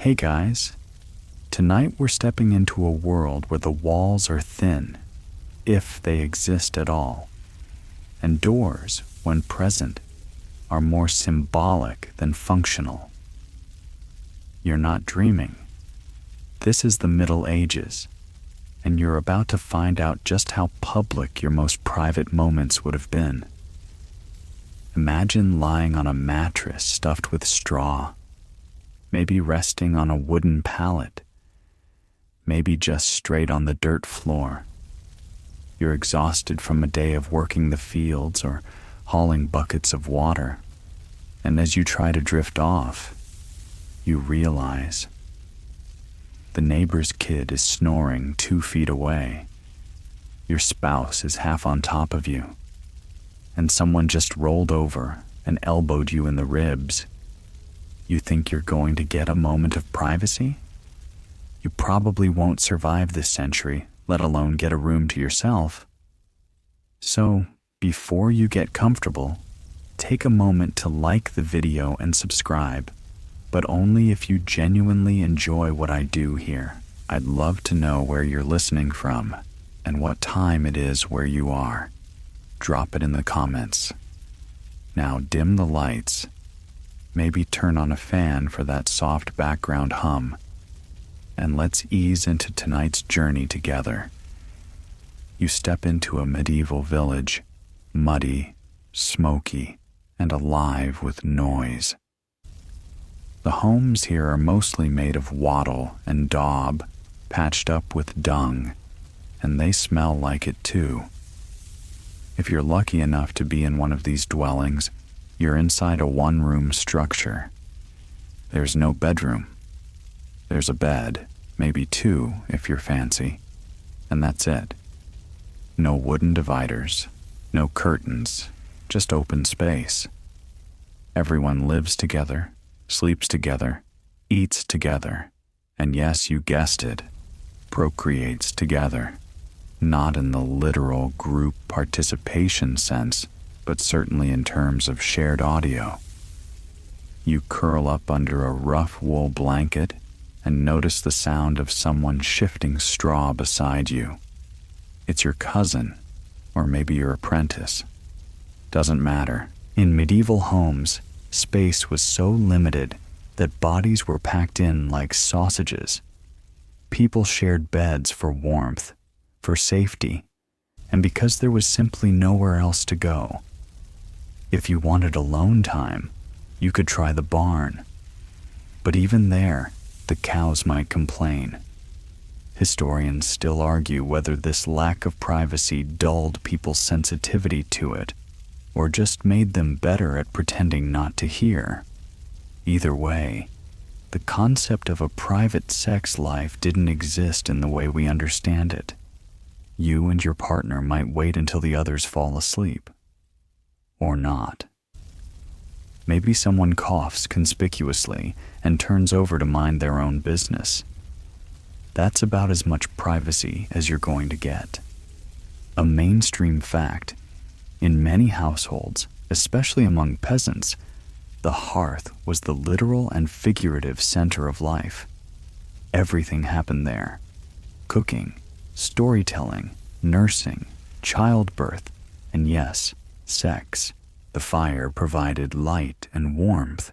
Hey guys, tonight we're stepping into a world where the walls are thin, if they exist at all, and doors, when present, are more symbolic than functional. You're not dreaming. This is the Middle Ages, and you're about to find out just how public your most private moments would have been. Imagine lying on a mattress stuffed with straw, maybe resting on a wooden pallet, maybe just straight on the dirt floor. You're exhausted from a day of working the fields or hauling buckets of water, and as you try to drift off, you realize the neighbor's kid is snoring 2 feet away. Your spouse is half on top of you, and someone just rolled over and elbowed you in the ribs. You think you're going to get a moment of privacy? You probably won't survive this century, let alone get a room to yourself. So, before you get comfortable, take a moment to like the video and subscribe, but only if you genuinely enjoy what I do here. I'd love to know where you're listening from and what time it is where you are. Drop it in the comments. Now dim the lights. Maybe turn on a fan for that soft background hum. And let's ease into tonight's journey together. You step into a medieval village, muddy, smoky, and alive with noise. The homes here are mostly made of wattle and daub, patched up with dung, and they smell like it too. If you're lucky enough to be in one of these dwellings, you're inside a one-room structure. There's no bedroom. There's a bed, maybe 2 if you're fancy, and that's it. No wooden dividers, no curtains, just open space. Everyone lives together, sleeps together, eats together, and yes, you guessed it, procreates together. Not in the literal group participation sense, but certainly in terms of shared audio. You curl up under a rough wool blanket and notice the sound of someone shifting straw beside you. It's your cousin, or maybe your apprentice. Doesn't matter. In medieval homes, space was so limited that bodies were packed in like sausages. People shared beds for warmth, for safety, and because there was simply nowhere else to go. If you wanted alone time, you could try the barn. But even there, the cows might complain. Historians still argue whether this lack of privacy dulled people's sensitivity to it, or just made them better at pretending not to hear. Either way, the concept of a private sex life didn't exist in the way we understand it. You and your partner might wait until the others fall asleep. Or not. Maybe someone coughs conspicuously and turns over to mind their own business. That's about as much privacy as you're going to get. A mainstream fact, in many households, especially among peasants, the hearth was the literal and figurative center of life. Everything happened there. Cooking, storytelling, nursing, childbirth, and yes, sex. The fire provided light and warmth,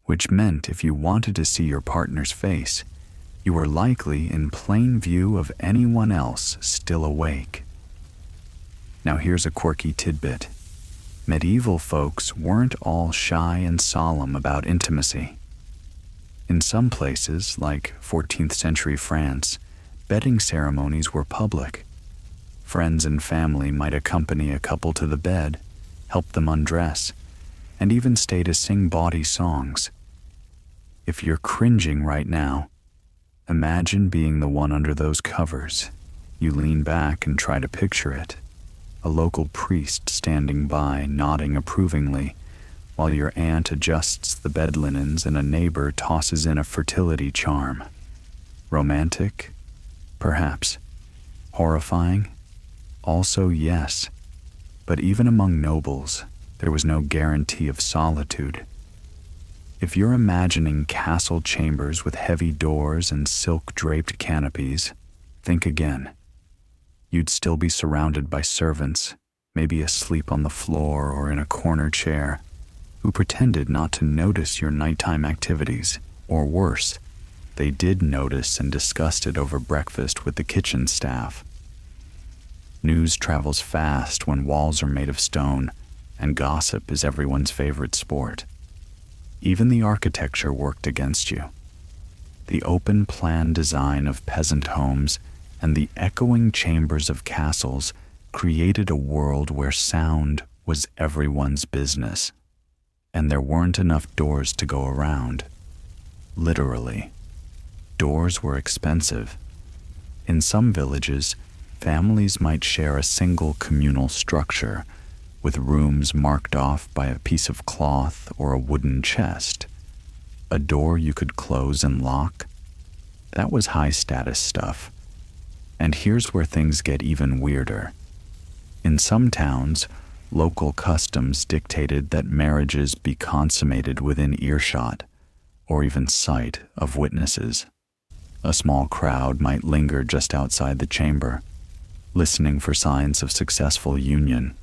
which meant if you wanted to see your partner's face, you were likely in plain view of anyone else still awake. Now here's a quirky tidbit. Medieval folks weren't all shy and solemn about intimacy. In some places, like 14th century France, bedding ceremonies were public. Friends and family might accompany a couple to the bed, help them undress, and even stay to sing bawdy songs. If you're cringing right now, imagine being the one under those covers. You lean back and try to picture it. A local priest standing by, nodding approvingly, while your aunt adjusts the bed linens and a neighbor tosses in a fertility charm. Romantic? Perhaps. Horrifying? Also yes. But even among nobles, there was no guarantee of solitude. If you're imagining castle chambers with heavy doors and silk-draped canopies, think again. You'd still be surrounded by servants, maybe asleep on the floor or in a corner chair, who pretended not to notice your nighttime activities, or worse, they did notice and discussed it over breakfast with the kitchen staff. News travels fast when walls are made of stone, and gossip is everyone's favorite sport. Even the architecture worked against you. The open plan design of peasant homes and the echoing chambers of castles created a world where sound was everyone's business, and there weren't enough doors to go around. Literally. Doors were expensive. In some villages, families might share a single communal structure, with rooms marked off by a piece of cloth or a wooden chest. A door you could close and lock. That was high-status stuff. And here's where things get even weirder. In some towns, local customs dictated that marriages be consummated within earshot, or even sight, of witnesses. A small crowd might linger just outside the chamber, listening for signs of successful union.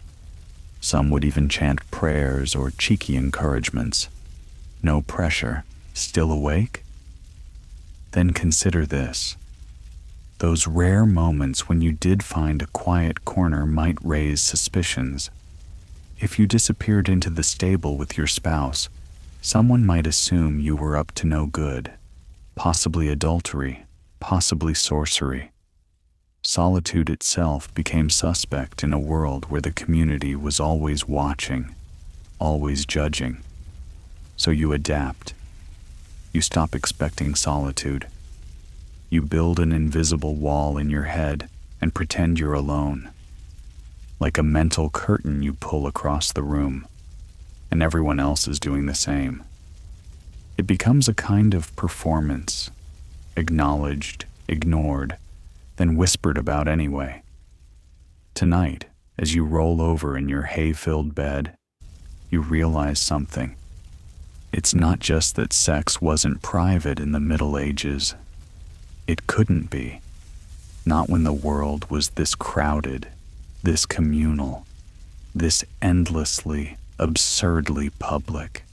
Some would even chant prayers or cheeky encouragements. No pressure. Still awake? Then consider this. Those rare moments when you did find a quiet corner might raise suspicions. If you disappeared into the stable with your spouse, someone might assume you were up to no good, possibly adultery, possibly sorcery. Solitude itself became suspect in a world where the community was always watching, always judging. So you adapt. You stop expecting solitude. You build an invisible wall in your head and pretend you're alone. Like a mental curtain you pull across the room, and everyone else is doing the same. It becomes a kind of performance, acknowledged, ignored, then whispered about anyway. Tonight, as you roll over in your hay-filled bed, you realize something. It's not just that sex wasn't private in the Middle Ages. It couldn't be. Not when the world was this crowded, this communal, this endlessly, absurdly public.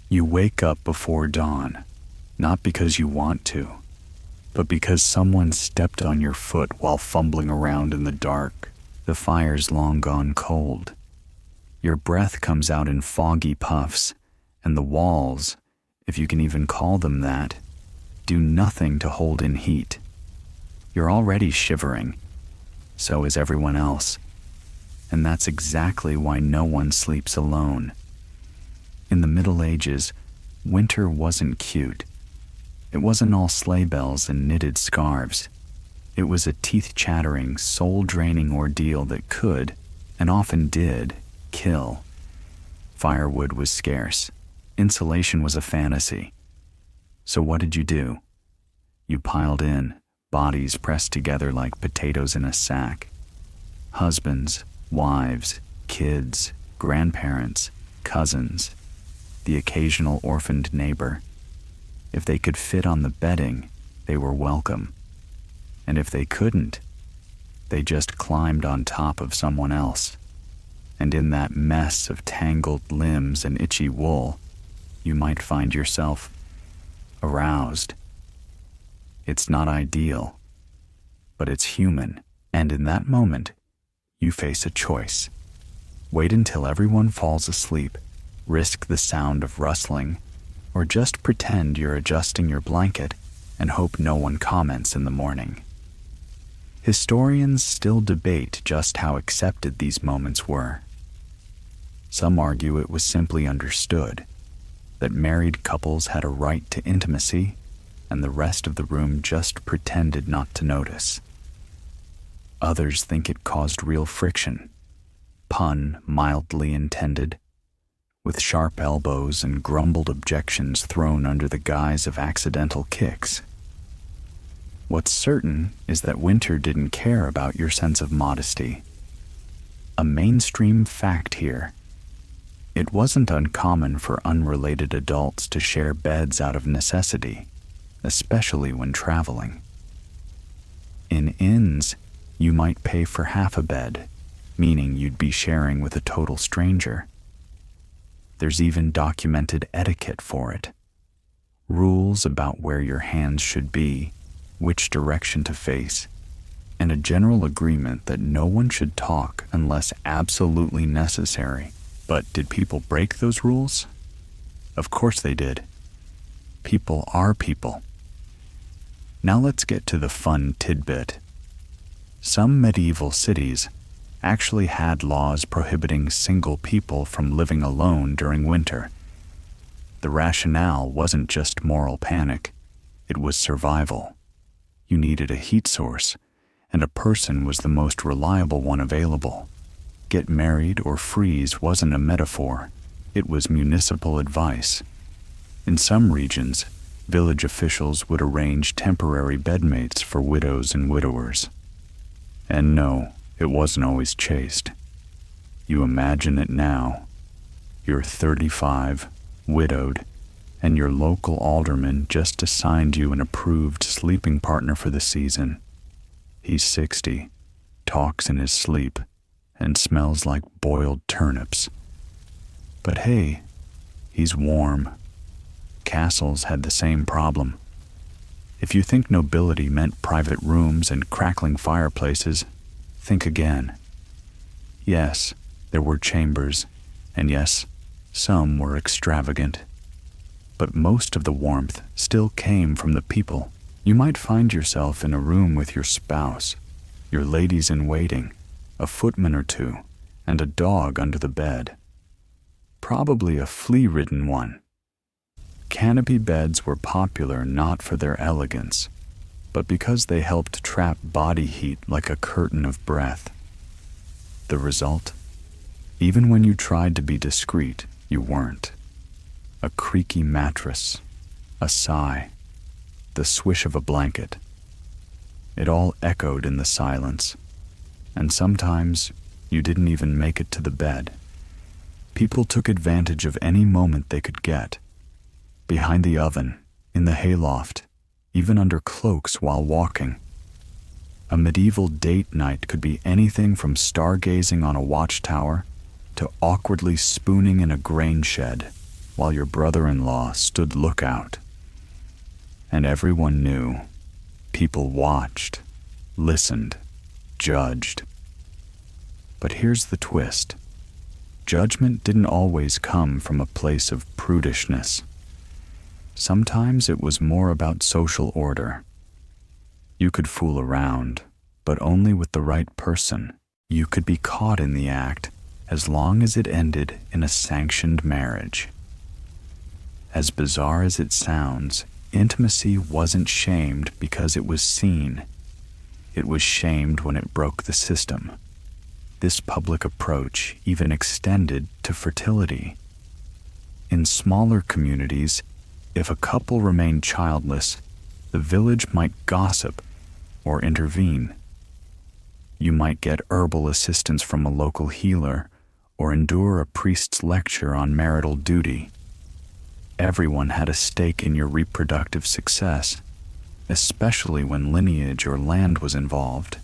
You wake up before dawn, not because you want to, but because someone stepped on your foot while fumbling around in the dark. The fire's long gone cold. Your breath comes out in foggy puffs, and the walls, if you can even call them that, do nothing to hold in heat. You're already shivering. So is everyone else. And that's exactly why no one sleeps alone. In the Middle Ages, winter wasn't cute. It wasn't all sleigh bells and knitted scarves. It was a teeth-chattering, soul-draining ordeal that could, and often did, kill. Firewood was scarce. Insulation was a fantasy. So what did you do? You piled in, bodies pressed together like potatoes in a sack. Husbands, wives, kids, grandparents, cousins, the occasional orphaned neighbor. If they could fit on the bedding, they were welcome. And if they couldn't, they just climbed on top of someone else. And in that mess of tangled limbs and itchy wool, you might find yourself aroused. It's not ideal, but it's human. And in that moment, you face a choice. Wait until everyone falls asleep, risk the sound of rustling, or just pretend you're adjusting your blanket and hope no one comments in the morning. Historians still debate just how accepted these moments were. Some argue it was simply understood, that married couples had a right to intimacy, and the rest of the room just pretended not to notice. Others think it caused real friction, pun mildly intended, with sharp elbows and grumbled objections thrown under the guise of accidental kicks. What's certain is that winter didn't care about your sense of modesty. A mainstream fact here. It wasn't uncommon for unrelated adults to share beds out of necessity, especially when traveling. In inns, you might pay for half a bed, meaning you'd be sharing with a total stranger. There's even documented etiquette for it. Rules about where your hands should be, which direction to face, and a general agreement that no one should talk unless absolutely necessary. But did people break those rules? Of course they did. People are people. Now let's get to the fun tidbit. Some medieval cities actually had laws prohibiting single people from living alone during winter. The rationale wasn't just moral panic, it was survival. You needed a heat source, and a person was the most reliable one available. Get married or freeze wasn't a metaphor, it was municipal advice. In some regions, village officials would arrange temporary bedmates for widows and widowers. And no, it wasn't always chaste. You imagine it now. You're 35, widowed, and your local alderman just assigned you an approved sleeping partner for the season. He's 60, talks in his sleep, and smells like boiled turnips. But hey, he's warm. Castles had the same problem. If you think nobility meant private rooms and crackling fireplaces, think again. Yes, there were chambers, and yes, some were extravagant. But most of the warmth still came from the people. You might find yourself in a room with your spouse, your ladies-in-waiting, a footman or two, and a dog under the bed. Probably a flea-ridden one. Canopy beds were popular not for their elegance, but because they helped trap body heat like a curtain of breath. The result? Even when you tried to be discreet, you weren't. A creaky mattress, a sigh, the swish of a blanket. It all echoed in the silence, and sometimes you didn't even make it to the bed. People took advantage of any moment they could get. Behind the oven, in the hayloft, even under cloaks while walking. A medieval date night could be anything from stargazing on a watchtower to awkwardly spooning in a grain shed while your brother-in-law stood lookout. And everyone knew. People watched, listened, judged. But here's the twist. Judgment didn't always come from a place of prudishness. Sometimes it was more about social order. You could fool around, but only with the right person. You could be caught in the act as long as it ended in a sanctioned marriage. As bizarre as it sounds, intimacy wasn't shamed because it was seen. It was shamed when it broke the system. This public approach even extended to fertility. In smaller communities, if a couple remained childless, the village might gossip or intervene. You might get herbal assistance from a local healer or endure a priest's lecture on marital duty. Everyone had a stake in your reproductive success, especially when lineage or land was involved.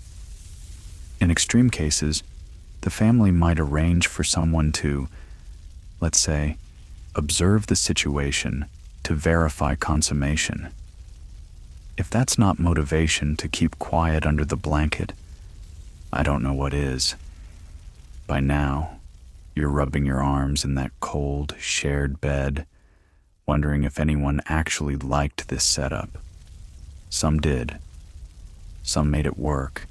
In extreme cases, the family might arrange for someone to, let's say, observe the situation to verify consummation. If that's not motivation to keep quiet under the blanket, I don't know what is. By now, you're rubbing your arms in that cold, shared bed, wondering if anyone actually liked this setup. Some did. Some made it work.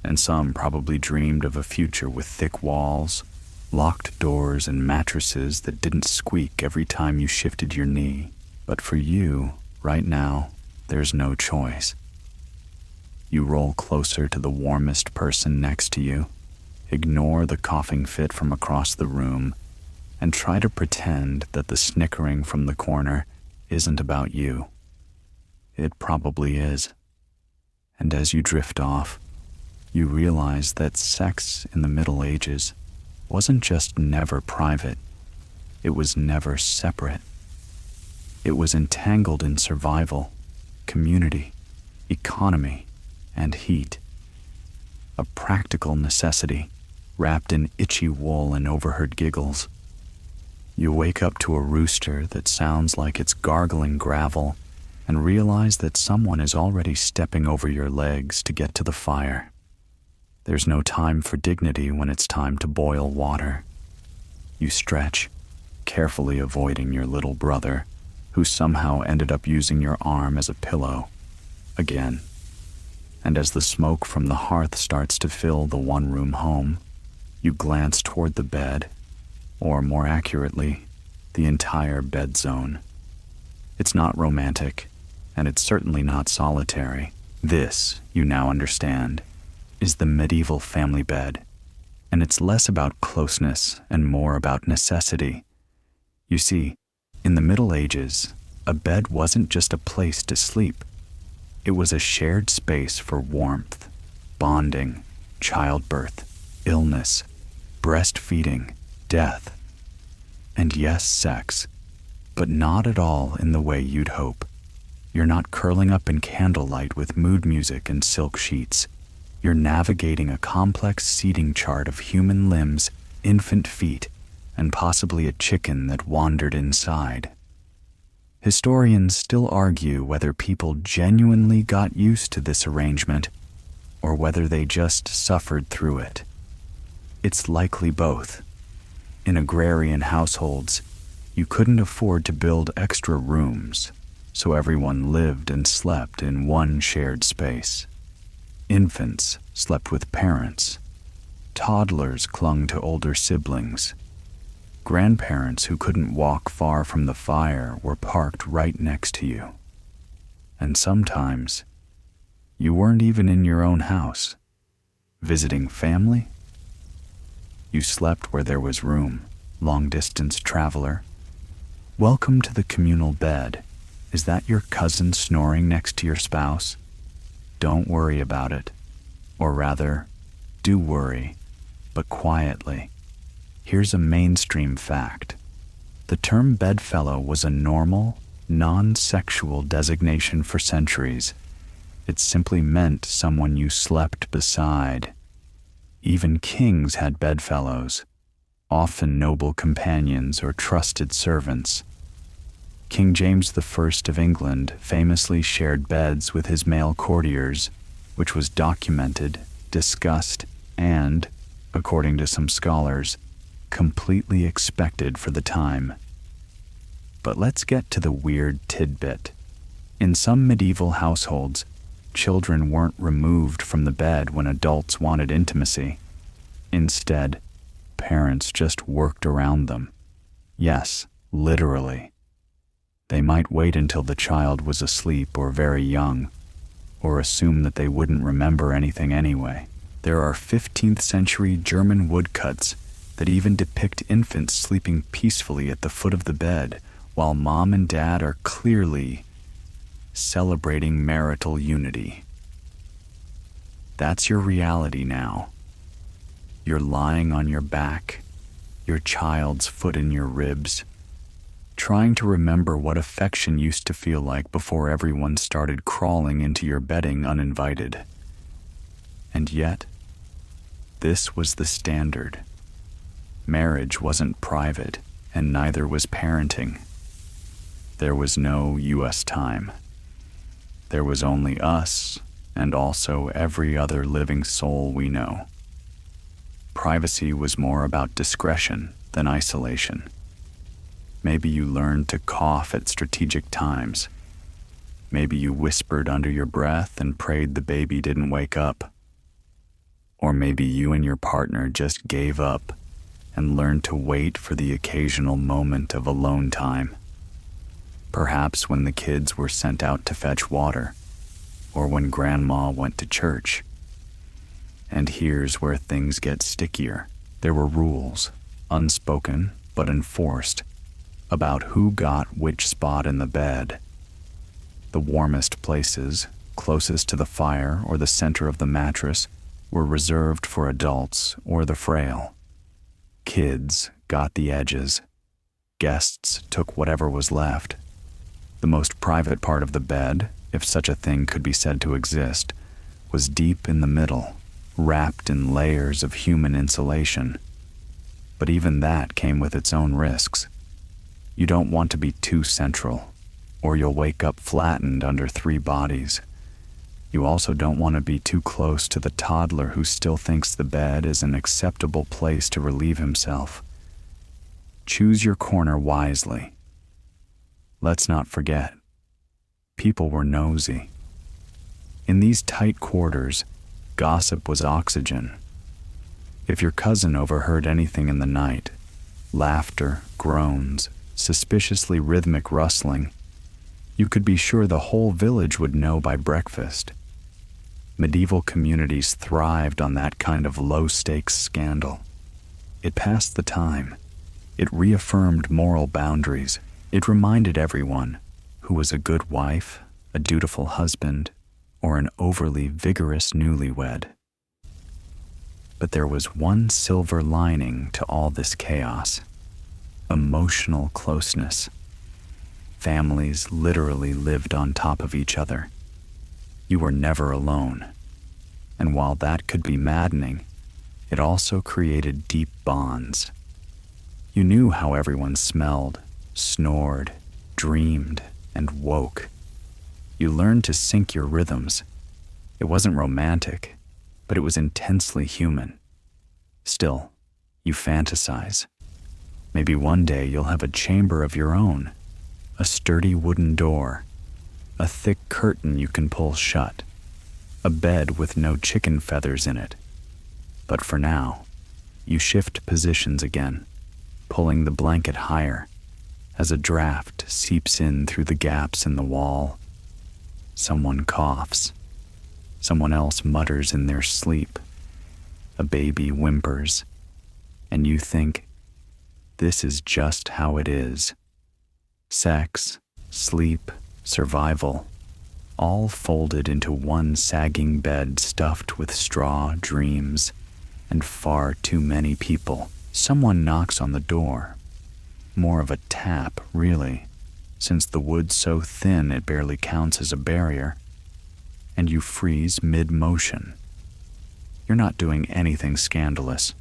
And some probably dreamed of a future with thick walls, locked doors, and mattresses that didn't squeak every time you shifted your knee. But for you, right now, there's no choice. You roll closer to the warmest person next to you, ignore the coughing fit from across the room, and try to pretend that the snickering from the corner isn't about you. It probably is. And as you drift off, you realize that sex in the Middle Ages wasn't just never private, It was never separate. It was entangled in survival, community, economy, and heat. A practical necessity, wrapped in itchy wool and overheard giggles. You wake up to a rooster that sounds like it's gargling gravel and realize that someone is already stepping over your legs to get to the fire. There's no time for dignity when it's time to boil water. You stretch, carefully avoiding your little brother, who somehow ended up using your arm as a pillow. Again. And as the smoke from the hearth starts to fill the one-room home, you glance toward the bed, or more accurately, the entire bed zone. It's not romantic, and it's certainly not solitary. This, you now understand, is the medieval family bed, and it's less about closeness and more about necessity. You see, in the Middle Ages, a bed wasn't just a place to sleep. It was a shared space for warmth, bonding, childbirth, illness, breastfeeding, death, and yes, sex, but not at all in the way you'd hope. You're not curling up in candlelight with mood music and silk sheets. You're navigating a complex seating chart of human limbs, infant feet, and possibly a chicken that wandered inside. Historians still argue whether people genuinely got used to this arrangement or whether they just suffered through it. It's likely both. In agrarian households, you couldn't afford to build extra rooms, so everyone lived and slept in one shared space. Infants slept with parents. Toddlers clung to older siblings. Grandparents who couldn't walk far from the fire were parked right next to you. And sometimes, you weren't even in your own house. Visiting family? You slept where there was room, long-distance traveler. Welcome to the communal bed. Is that your cousin snoring next to your spouse? Don't worry about it. Or rather, do worry, but quietly. Here's a mainstream fact. The term bedfellow was a normal, non-sexual designation for centuries. It simply meant someone you slept beside. Even kings had bedfellows, often noble companions or trusted servants. King James I of England famously shared beds with his male courtiers, which was documented, discussed, and, according to some scholars, completely expected for the time. But let's get to the weird tidbit. In some medieval households, children weren't removed from the bed when adults wanted intimacy. Instead, parents just worked around them. Yes, literally. They might wait until the child was asleep or very young, or assume that they wouldn't remember anything anyway. There are 15th century German woodcuts that even depict infants sleeping peacefully at the foot of the bed while mom and dad are clearly celebrating marital unity. That's your reality now. You're lying on your back, your child's foot in your ribs, trying to remember what affection used to feel like before everyone started crawling into your bedding uninvited. And yet, this was the standard. Marriage wasn't private, and neither was parenting. There was no U.S. time. There was only us, and also every other living soul we know. Privacy was more about discretion than isolation. Maybe you learned to cough at strategic times. Maybe you whispered under your breath and prayed the baby didn't wake up. Or maybe you and your partner just gave up and learned to wait for the occasional moment of alone time. Perhaps when the kids were sent out to fetch water, or when grandma went to church. And here's where things get stickier. There were rules, unspoken but enforced, about who got which spot in the bed. The warmest places, closest to the fire or the center of the mattress, were reserved for adults or the frail. Kids got the edges. guests took whatever was left. The most private part of the bed, if such a thing could be said to exist, was deep in the middle, wrapped in layers of human insulation. But even that came with its own risks. You don't want to be too central, or you'll wake up flattened under 3 bodies. You also don't want to be too close to the toddler who still thinks the bed is an acceptable place to relieve himself. Choose your corner wisely. Let's not forget, people were nosy. In these tight quarters, gossip was oxygen. If your cousin overheard anything in the night, laughter, groans, suspiciously rhythmic rustling, you could be sure the whole village would know by breakfast. Medieval communities thrived on that kind of low-stakes scandal. It passed the time. It reaffirmed moral boundaries. It reminded everyone who was a good wife, a dutiful husband, or an overly vigorous newlywed. But there was one silver lining to all this chaos: emotional closeness. Families literally lived on top of each other. You were never alone. And while that could be maddening, it also created deep bonds. You knew how everyone smelled, snored, dreamed, and woke. You learned to sync your rhythms. It wasn't romantic, but it was intensely human. Still, you fantasize. Maybe one day you'll have a chamber of your own, a sturdy wooden door, a thick curtain you can pull shut, a bed with no chicken feathers in it. But for now, you shift positions again, pulling the blanket higher as a draft seeps in through the gaps in the wall. Someone coughs. Someone else mutters in their sleep. A baby whimpers. And you think, this is just how it is. Sex, sleep, survival, all folded into one sagging bed stuffed with straw dreams and far too many people. Someone knocks on the door. More of a tap, really, since the wood's so thin it barely counts as a barrier. And you freeze mid-motion. You're not doing anything scandalous.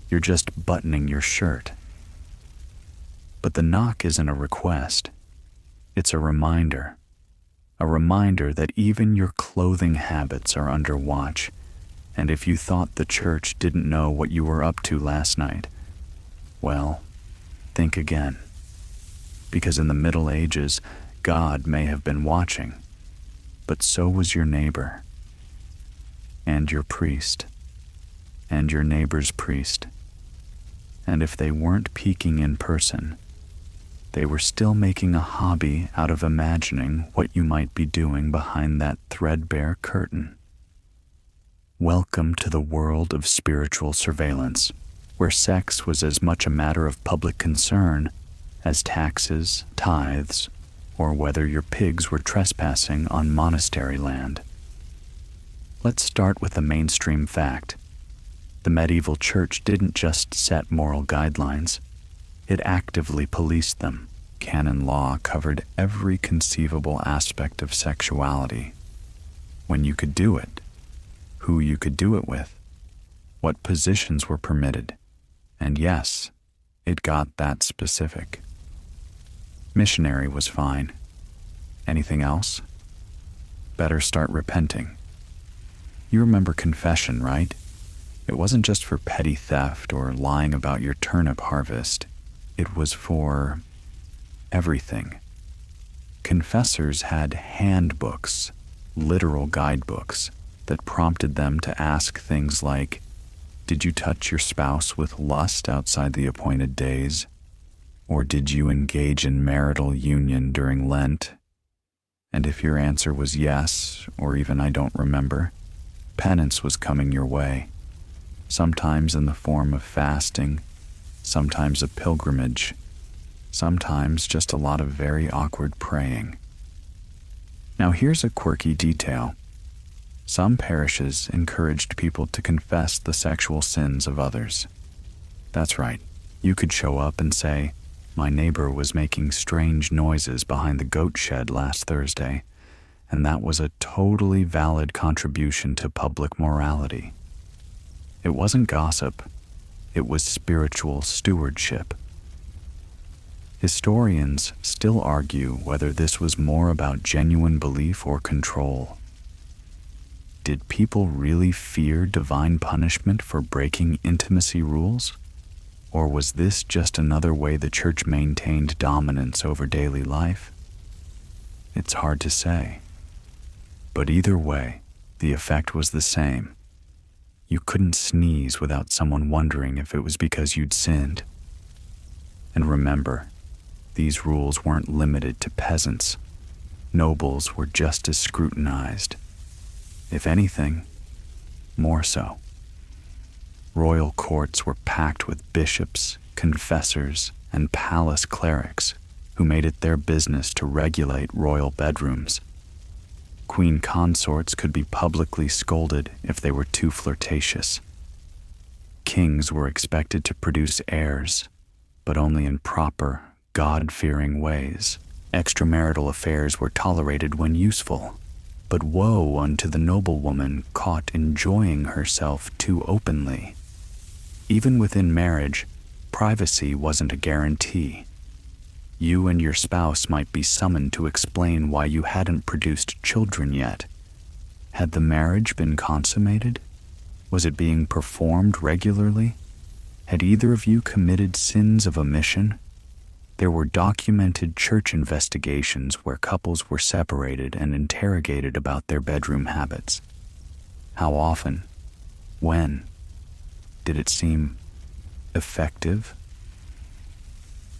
You're just buttoning your shirt. But the knock isn't a request. It's a reminder. A reminder that even your clothing habits are under watch. And if you thought the church didn't know what you were up to last night, well, think again. Because in the Middle Ages, God may have been watching, but so was your neighbor, and your priest, and your neighbor's priest. And if they weren't peeking in person, they were still making a hobby out of imagining what you might be doing behind that threadbare curtain. Welcome to the world of spiritual surveillance, where sex was as much a matter of public concern as taxes, tithes, or whether your pigs were trespassing on monastery land. Let's start with the mainstream fact. The medieval church didn't just set moral guidelines, it actively policed them. Canon law covered every conceivable aspect of sexuality. When you could do it, who you could do it with, what positions were permitted, and yes, it got that specific. Missionary was fine. Anything else? Better start repenting. You remember confession, right? It wasn't just for petty theft or lying about your turnip harvest. It was for everything. Confessors had handbooks, literal guidebooks, that prompted them to ask things like, did you touch your spouse with lust outside the appointed days? Or did you engage in marital union during Lent? And if your answer was yes, or even I don't remember, penance was coming your way, sometimes in the form of fasting, sometimes a pilgrimage, sometimes just a lot of very awkward praying. Now here's a quirky detail. Some parishes encouraged people to confess the sexual sins of others. That's right, you could show up and say, My neighbor was making strange noises behind the goat shed last Thursday, and that was a totally valid contribution to public morality. It wasn't gossip, it was spiritual stewardship. Historians still argue whether this was more about genuine belief or control. Did people really fear divine punishment for breaking intimacy rules? Or was this just another way the church maintained dominance over daily life? It's hard to say. But either way, the effect was the same. You couldn't sneeze without someone wondering if it was because you'd sinned. And remember, these rules weren't limited to peasants. Nobles were just as scrutinized. If anything, more so. Royal courts were packed with bishops, confessors, and palace clerics who made it their business to regulate royal bedrooms. Queen consorts could be publicly scolded if they were too flirtatious. Kings were expected to produce heirs, but only in proper, God-fearing ways. Extramarital affairs were tolerated when useful, but woe unto the noblewoman caught enjoying herself too openly. Even within marriage, privacy wasn't a guarantee. You and your spouse might be summoned to explain why you hadn't produced children yet. Had the marriage been consummated? Was it being performed regularly? Had either of you committed sins of omission? There were documented church investigations where couples were separated and interrogated about their bedroom habits. How often? When? Did it seem effective?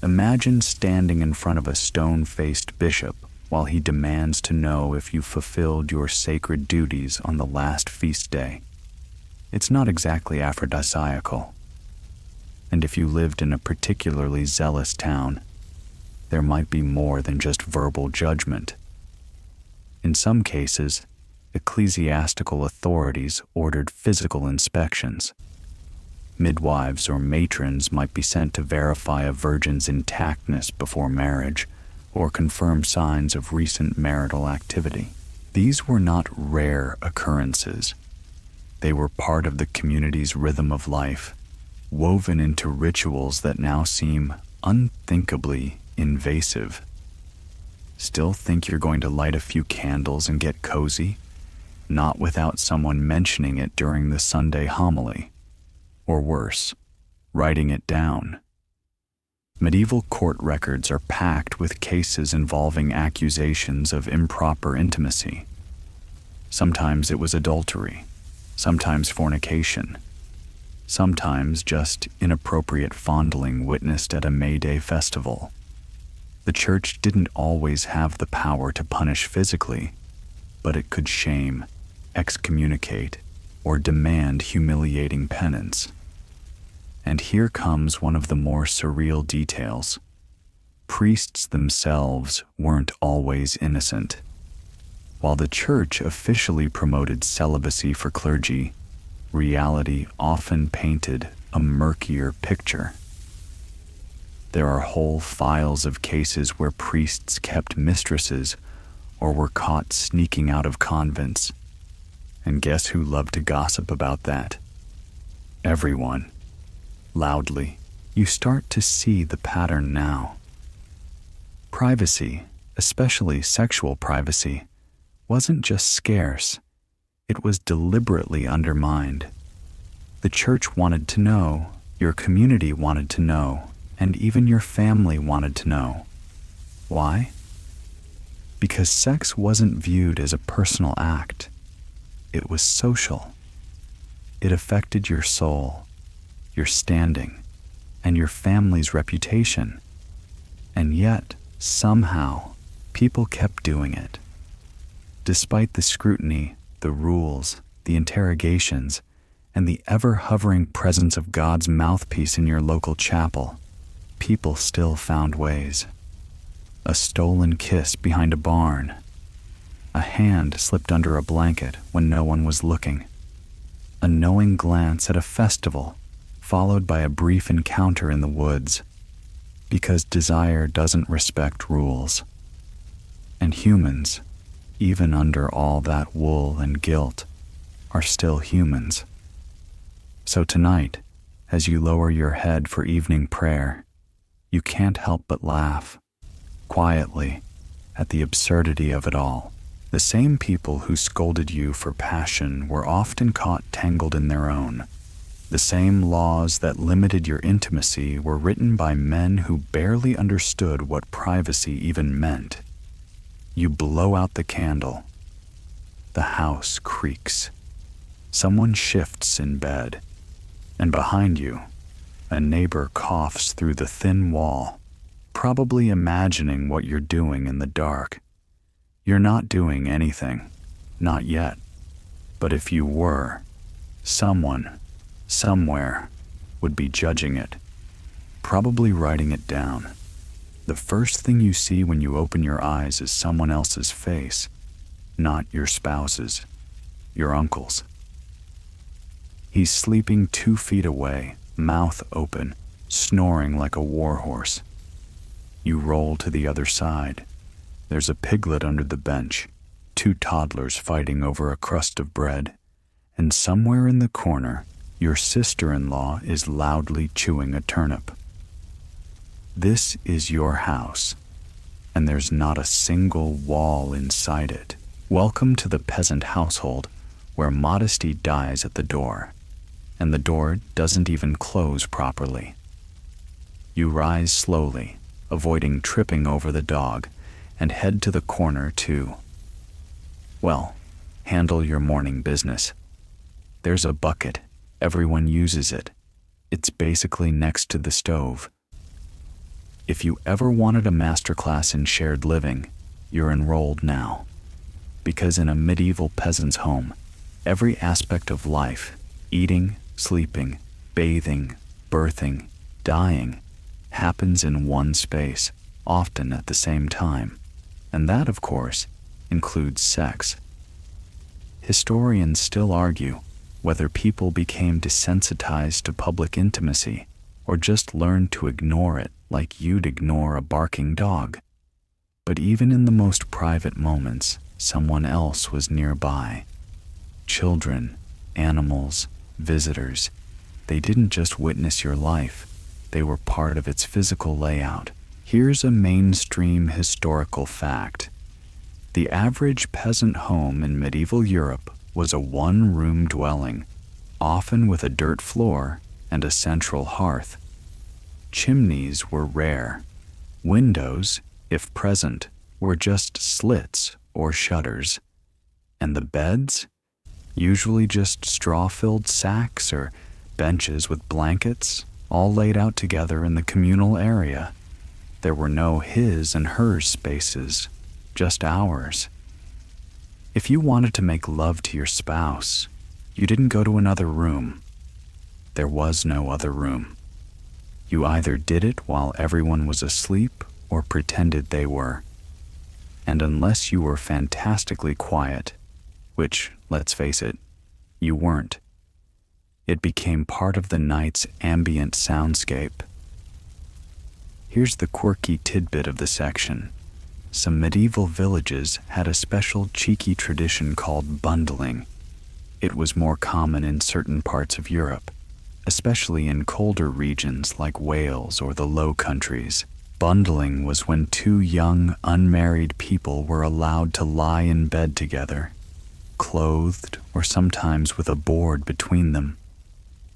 Imagine standing in front of a stone-faced bishop while he demands to know if you fulfilled your sacred duties on the last feast day. It's not exactly aphrodisiacal. And if you lived in a particularly zealous town, there might be more than just verbal judgment. In some cases, ecclesiastical authorities ordered physical inspections. Midwives or matrons might be sent to verify a virgin's intactness before marriage or confirm signs of recent marital activity. These were not rare occurrences. They were part of the community's rhythm of life, woven into rituals that now seem unthinkably invasive. Still think you're going to light a few candles and get cozy? Not without someone mentioning it during the Sunday homily. Or worse, writing it down. Medieval court records are packed with cases involving accusations of improper intimacy. Sometimes it was adultery, sometimes fornication, sometimes just inappropriate fondling witnessed at a May Day festival. The church didn't always have the power to punish physically, but it could shame, excommunicate, or demand humiliating penance. And here comes one of the more surreal details. Priests themselves weren't always innocent. While the church officially promoted celibacy for clergy, reality often painted a murkier picture. There are whole files of cases where priests kept mistresses or were caught sneaking out of convents. And guess who loved to gossip about that? Everyone. Loudly, you start to see the pattern now. Privacy, especially sexual privacy, wasn't just scarce, it was deliberately undermined. The church wanted to know, your community wanted to know, and even your family wanted to know. Why? Because sex wasn't viewed as a personal act. It was social. It affected your soul, your standing, and your family's reputation. And yet, somehow, people kept doing it. Despite the scrutiny, the rules, the interrogations, and the ever-hovering presence of God's mouthpiece in your local chapel, people still found ways. A stolen kiss behind a barn. A hand slipped under a blanket when no one was looking. A knowing glance at a festival, followed by a brief encounter in the woods. because desire doesn't respect rules. And humans, even under all that wool and guilt, are still humans. So tonight, as you lower your head for evening prayer, you can't help but laugh, quietly, at the absurdity of it all. The same people who scolded you for passion were often caught tangled in their own. The same laws that limited your intimacy were written by men who barely understood what privacy even meant. You blow out the candle. The house creaks. Someone shifts in bed, and behind you, a neighbor coughs through the thin wall, probably imagining what you're doing in the dark. You're not doing anything, not yet. But if you were, someone, somewhere, would be judging it, probably writing it down. The first thing you see when you open your eyes is someone else's face, not your spouse's, your uncle's. He's sleeping 2 feet away, mouth open, snoring like a warhorse. You roll to the other side. There's a piglet under the bench, 2 toddlers fighting over a crust of bread, and somewhere in the corner, your sister-in-law is loudly chewing a turnip. This is your house, and there's not a single wall inside it. Welcome to the peasant household, where modesty dies at the door, and the door doesn't even close properly. You rise slowly, avoiding tripping over the dog, and head to the corner to, well, handle your morning business. There's a bucket. Everyone uses it. It's basically next to the stove. If you ever wanted a masterclass in shared living, you're enrolled now. Because in a medieval peasant's home, every aspect of life, eating, sleeping, bathing, birthing, dying, happens in one space, often at the same time. And that, of course, includes sex. Historians still argue whether people became desensitized to public intimacy or just learned to ignore it like you'd ignore a barking dog. But even in the most private moments, someone else was nearby. Children, animals, visitors, they didn't just witness your life, they were part of its physical layout. Here's a mainstream historical fact. The average peasant home in medieval Europe was a one-room dwelling, often with a dirt floor and a central hearth. Chimneys were rare. Windows, if present, were just slits or shutters. And the beds? Usually just straw-filled sacks or benches with blankets, all laid out together in the communal area. There were no his and hers spaces, just ours. If you wanted to make love to your spouse, you didn't go to another room. There was no other room. You either did it while everyone was asleep or pretended they were. And unless you were fantastically quiet, which, let's face it, you weren't, it became part of the night's ambient soundscape. Here's the quirky tidbit of the section. Some medieval villages had a special cheeky tradition called bundling. It was more common in certain parts of Europe, especially in colder regions like Wales or the Low Countries. Bundling was when 2 young, unmarried people were allowed to lie in bed together, clothed or sometimes with a board between them,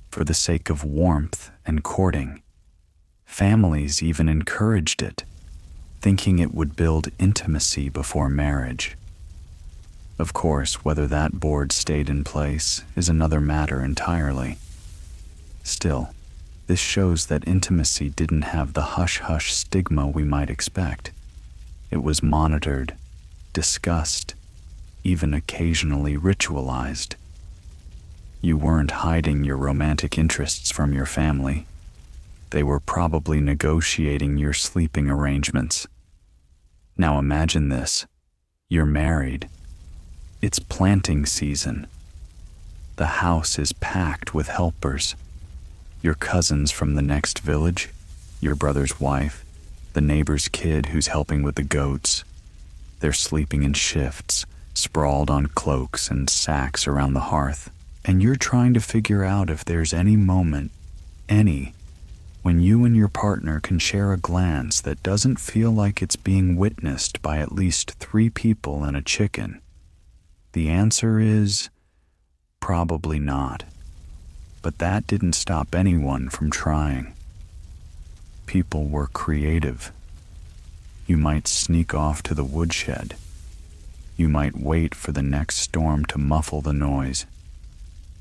for the sake of warmth and courting. Families even encouraged it, thinking it would build intimacy before marriage. Of course, whether that board stayed in place is another matter entirely. Still, this shows that intimacy didn't have the hush-hush stigma we might expect. It was monitored, discussed, even occasionally ritualized. You weren't hiding your romantic interests from your family. They were probably negotiating your sleeping arrangements. Now imagine this. You're married. It's planting season. The house is packed with helpers. Your cousins from the next village, Your brother's wife, the neighbor's kid who's helping with the goats. They're sleeping in shifts, sprawled on cloaks and sacks around the hearth. And you're trying to figure out if there's any moment, when you and your partner can share a glance that doesn't feel like it's being witnessed by at least 3 people and a chicken. The answer is probably not. But that didn't stop anyone from trying. People were creative. You might sneak off to the woodshed. You might wait for the next storm to muffle the noise.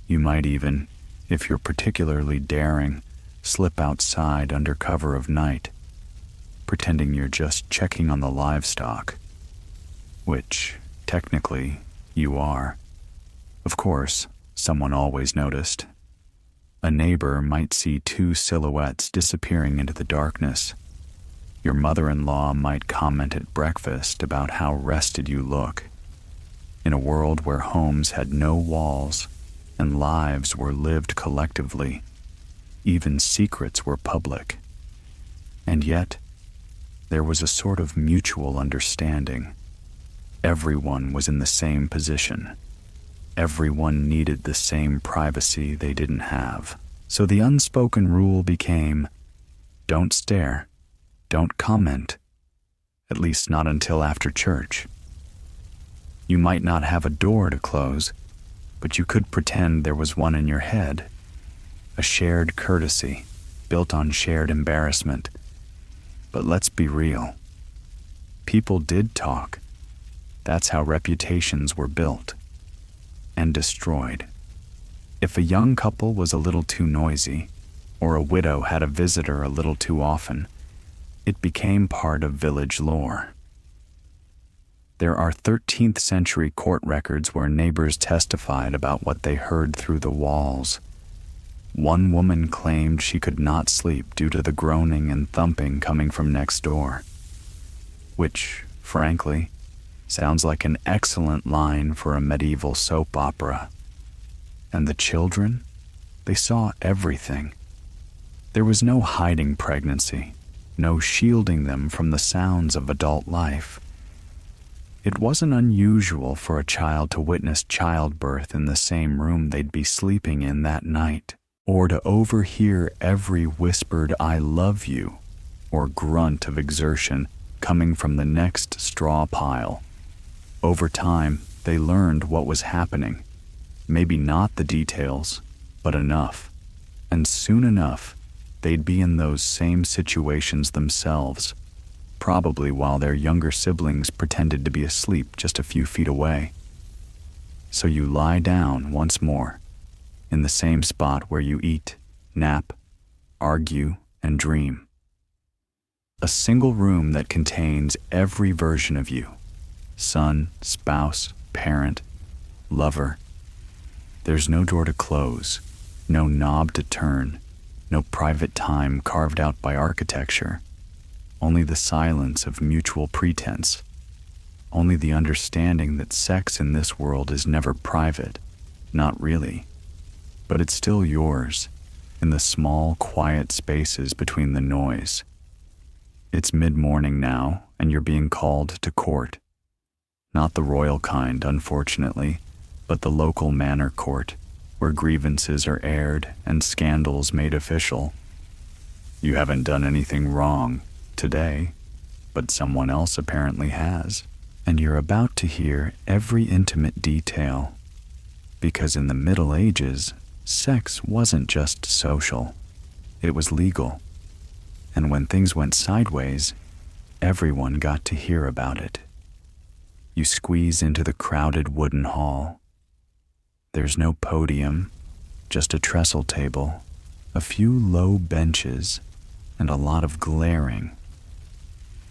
You might even, if you're particularly daring, slip outside under cover of night, pretending you're just checking on the livestock, which, technically, you are. Of course, someone always noticed. A neighbor might see 2 silhouettes disappearing into the darkness. Your mother-in-law might comment at breakfast about how rested you look. In a world where homes had no walls and lives were lived collectively, even secrets were public. And yet, there was a sort of mutual understanding. Everyone was in the same position. Everyone needed the same privacy they didn't have. So the unspoken rule became, don't stare, don't comment, at least not until after church. You might not have a door to close, but you could pretend there was one in your head. A shared courtesy, built on shared embarrassment. But let's be real. People did talk. That's how reputations were built and destroyed. If a young couple was a little too noisy, or a widow had a visitor a little too often, it became part of village lore. There are 13th century court records where neighbors testified about what they heard through the walls. One woman claimed she could not sleep due to the groaning and thumping coming from next door, which, frankly, sounds like an excellent line for a medieval soap opera. And the children? They saw everything. There was no hiding pregnancy, no shielding them from the sounds of adult life. It wasn't unusual for a child to witness childbirth in the same room they'd be sleeping in that night, or to overhear every whispered "I love you" or grunt of exertion coming from the next straw pile. Over time, they learned what was happening. Maybe not the details, but enough. And soon enough, they'd be in those same situations themselves, probably while their younger siblings pretended to be asleep just a few feet away. So you lie down once more, in the same spot where you eat, nap, argue, and dream. A single room that contains every version of you: son, spouse, parent, lover. There's no door to close, no knob to turn, no private time carved out by architecture. Only the silence of mutual pretense. Only the understanding that sex in this world is never private. Not really. But it's still yours, in the small, quiet spaces between the noise. It's mid-morning now, and you're being called to court. Not the royal kind, unfortunately, but the local manor court, where grievances are aired and scandals made official. You haven't done anything wrong today, but someone else apparently has. And you're about to hear every intimate detail, because in the Middle Ages, sex wasn't just social, it was legal. And when things went sideways, everyone got to hear about it. You squeeze into the crowded wooden hall. There's no podium, just a trestle table, a few low benches, and a lot of glaring.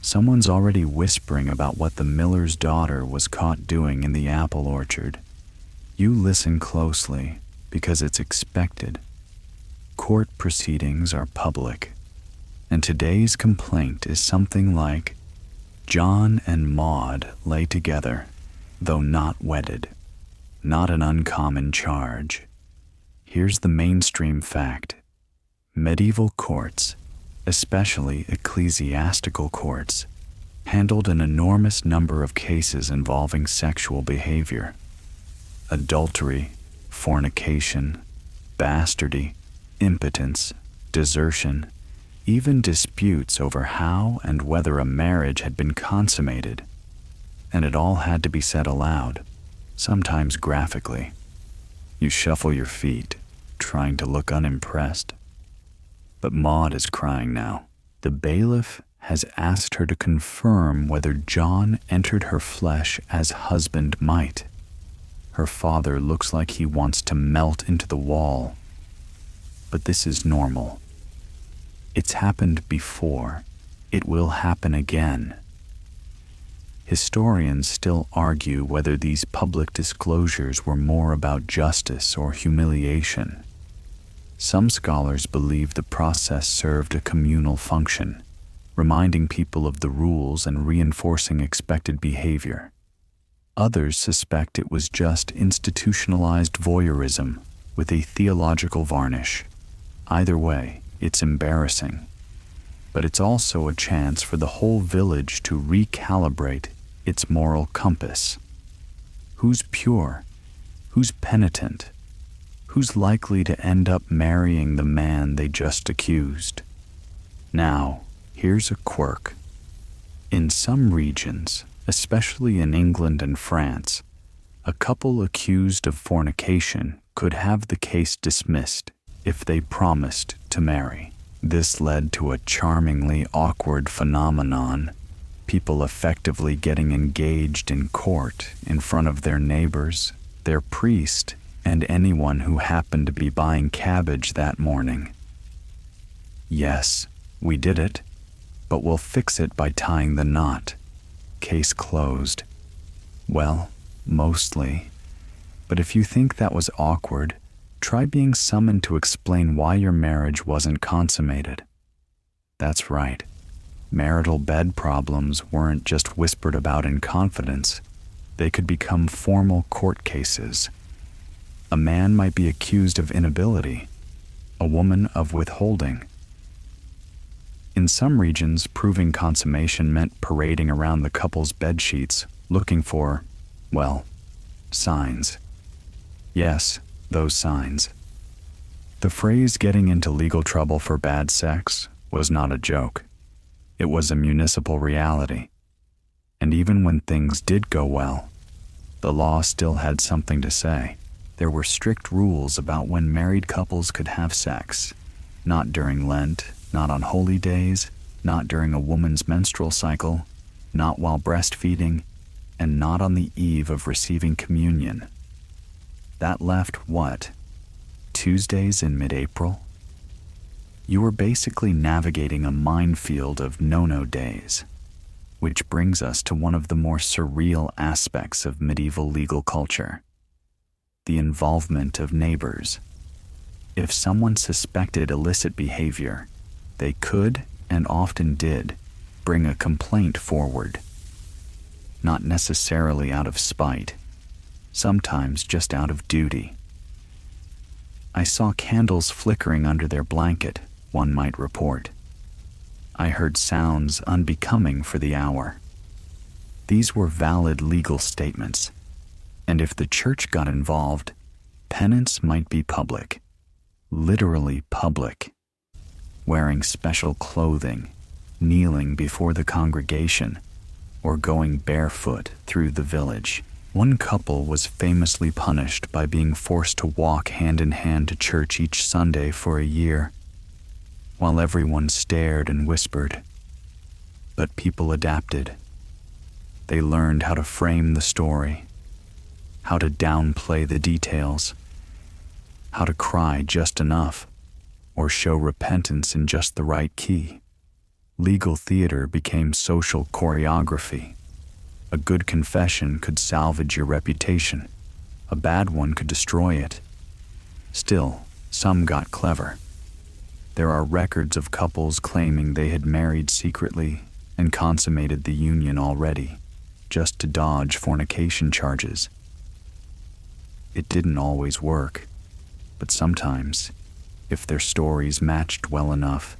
Someone's already whispering about what the miller's daughter was caught doing in the apple orchard. You listen closely because it's expected. Court proceedings are public, and today's complaint is something like, John and Maud lay together, though not wedded. Not an uncommon charge. Here's the mainstream fact. Medieval courts, especially ecclesiastical courts, handled an enormous number of cases involving sexual behavior. Adultery, fornication, bastardy, impotence, desertion, even disputes over how and whether a marriage had been consummated. And it all had to be said aloud, sometimes graphically. You shuffle your feet, trying to look unimpressed. But Maud is crying now. The bailiff has asked her to confirm whether John entered her flesh as husband might. Her father looks like he wants to melt into the wall. But this is normal. It's happened before. It will happen again. Historians still argue whether these public disclosures were more about justice or humiliation. Some scholars believe the process served a communal function, reminding people of the rules and reinforcing expected behavior. Others suspect it was just institutionalized voyeurism with a theological varnish. Either way, it's embarrassing. But it's also a chance for the whole village to recalibrate its moral compass. Who's pure? Who's penitent? Who's likely to end up marrying the man they just accused? Now, here's a quirk. In some regions, especially in England and France, a couple accused of fornication could have the case dismissed if they promised to marry. This led to a charmingly awkward phenomenon, people effectively getting engaged in court in front of their neighbors, their priest, and anyone who happened to be buying cabbage that morning. Yes, we did it, but we'll fix it by tying the knot. Case closed. Well, mostly. But if you think that was awkward, try being summoned to explain why your marriage wasn't consummated. That's right. Marital bed problems weren't just whispered about in confidence. They could become formal court cases. A man might be accused of inability, a woman of withholding. In some regions, proving consummation meant parading around the couple's bedsheets looking for, well, signs. Yes, those signs. The phrase getting into legal trouble for bad sex was not a joke. It was a municipal reality. And even when things did go well, the law still had something to say. There were strict rules about when married couples could have sex. Not during Lent, not on holy days, not during a woman's menstrual cycle, not while breastfeeding, and not on the eve of receiving communion. That left what? Tuesdays in mid-April? You were basically navigating a minefield of no-no days, which brings us to one of the more surreal aspects of medieval legal culture: the involvement of neighbors. If someone suspected illicit behavior, they could, and often did, bring a complaint forward. Not necessarily out of spite, sometimes just out of duty. I saw candles flickering under their blanket, one might report. I heard sounds unbecoming for the hour. These were valid legal statements, and if the church got involved, penance might be public, literally public. Wearing special clothing, kneeling before the congregation, or going barefoot through the village. One couple was famously punished by being forced to walk hand in hand to church each Sunday for a year, while everyone stared and whispered. But people adapted. They learned how to frame the story, how to downplay the details, how to cry just enough, or show repentance in just the right key. Legal theater became social choreography. A good confession could salvage your reputation. A bad one could destroy it. Still, some got clever. There are records of couples claiming they had married secretly and consummated the union already, just to dodge fornication charges. It didn't always work, but sometimes, if their stories matched well enough,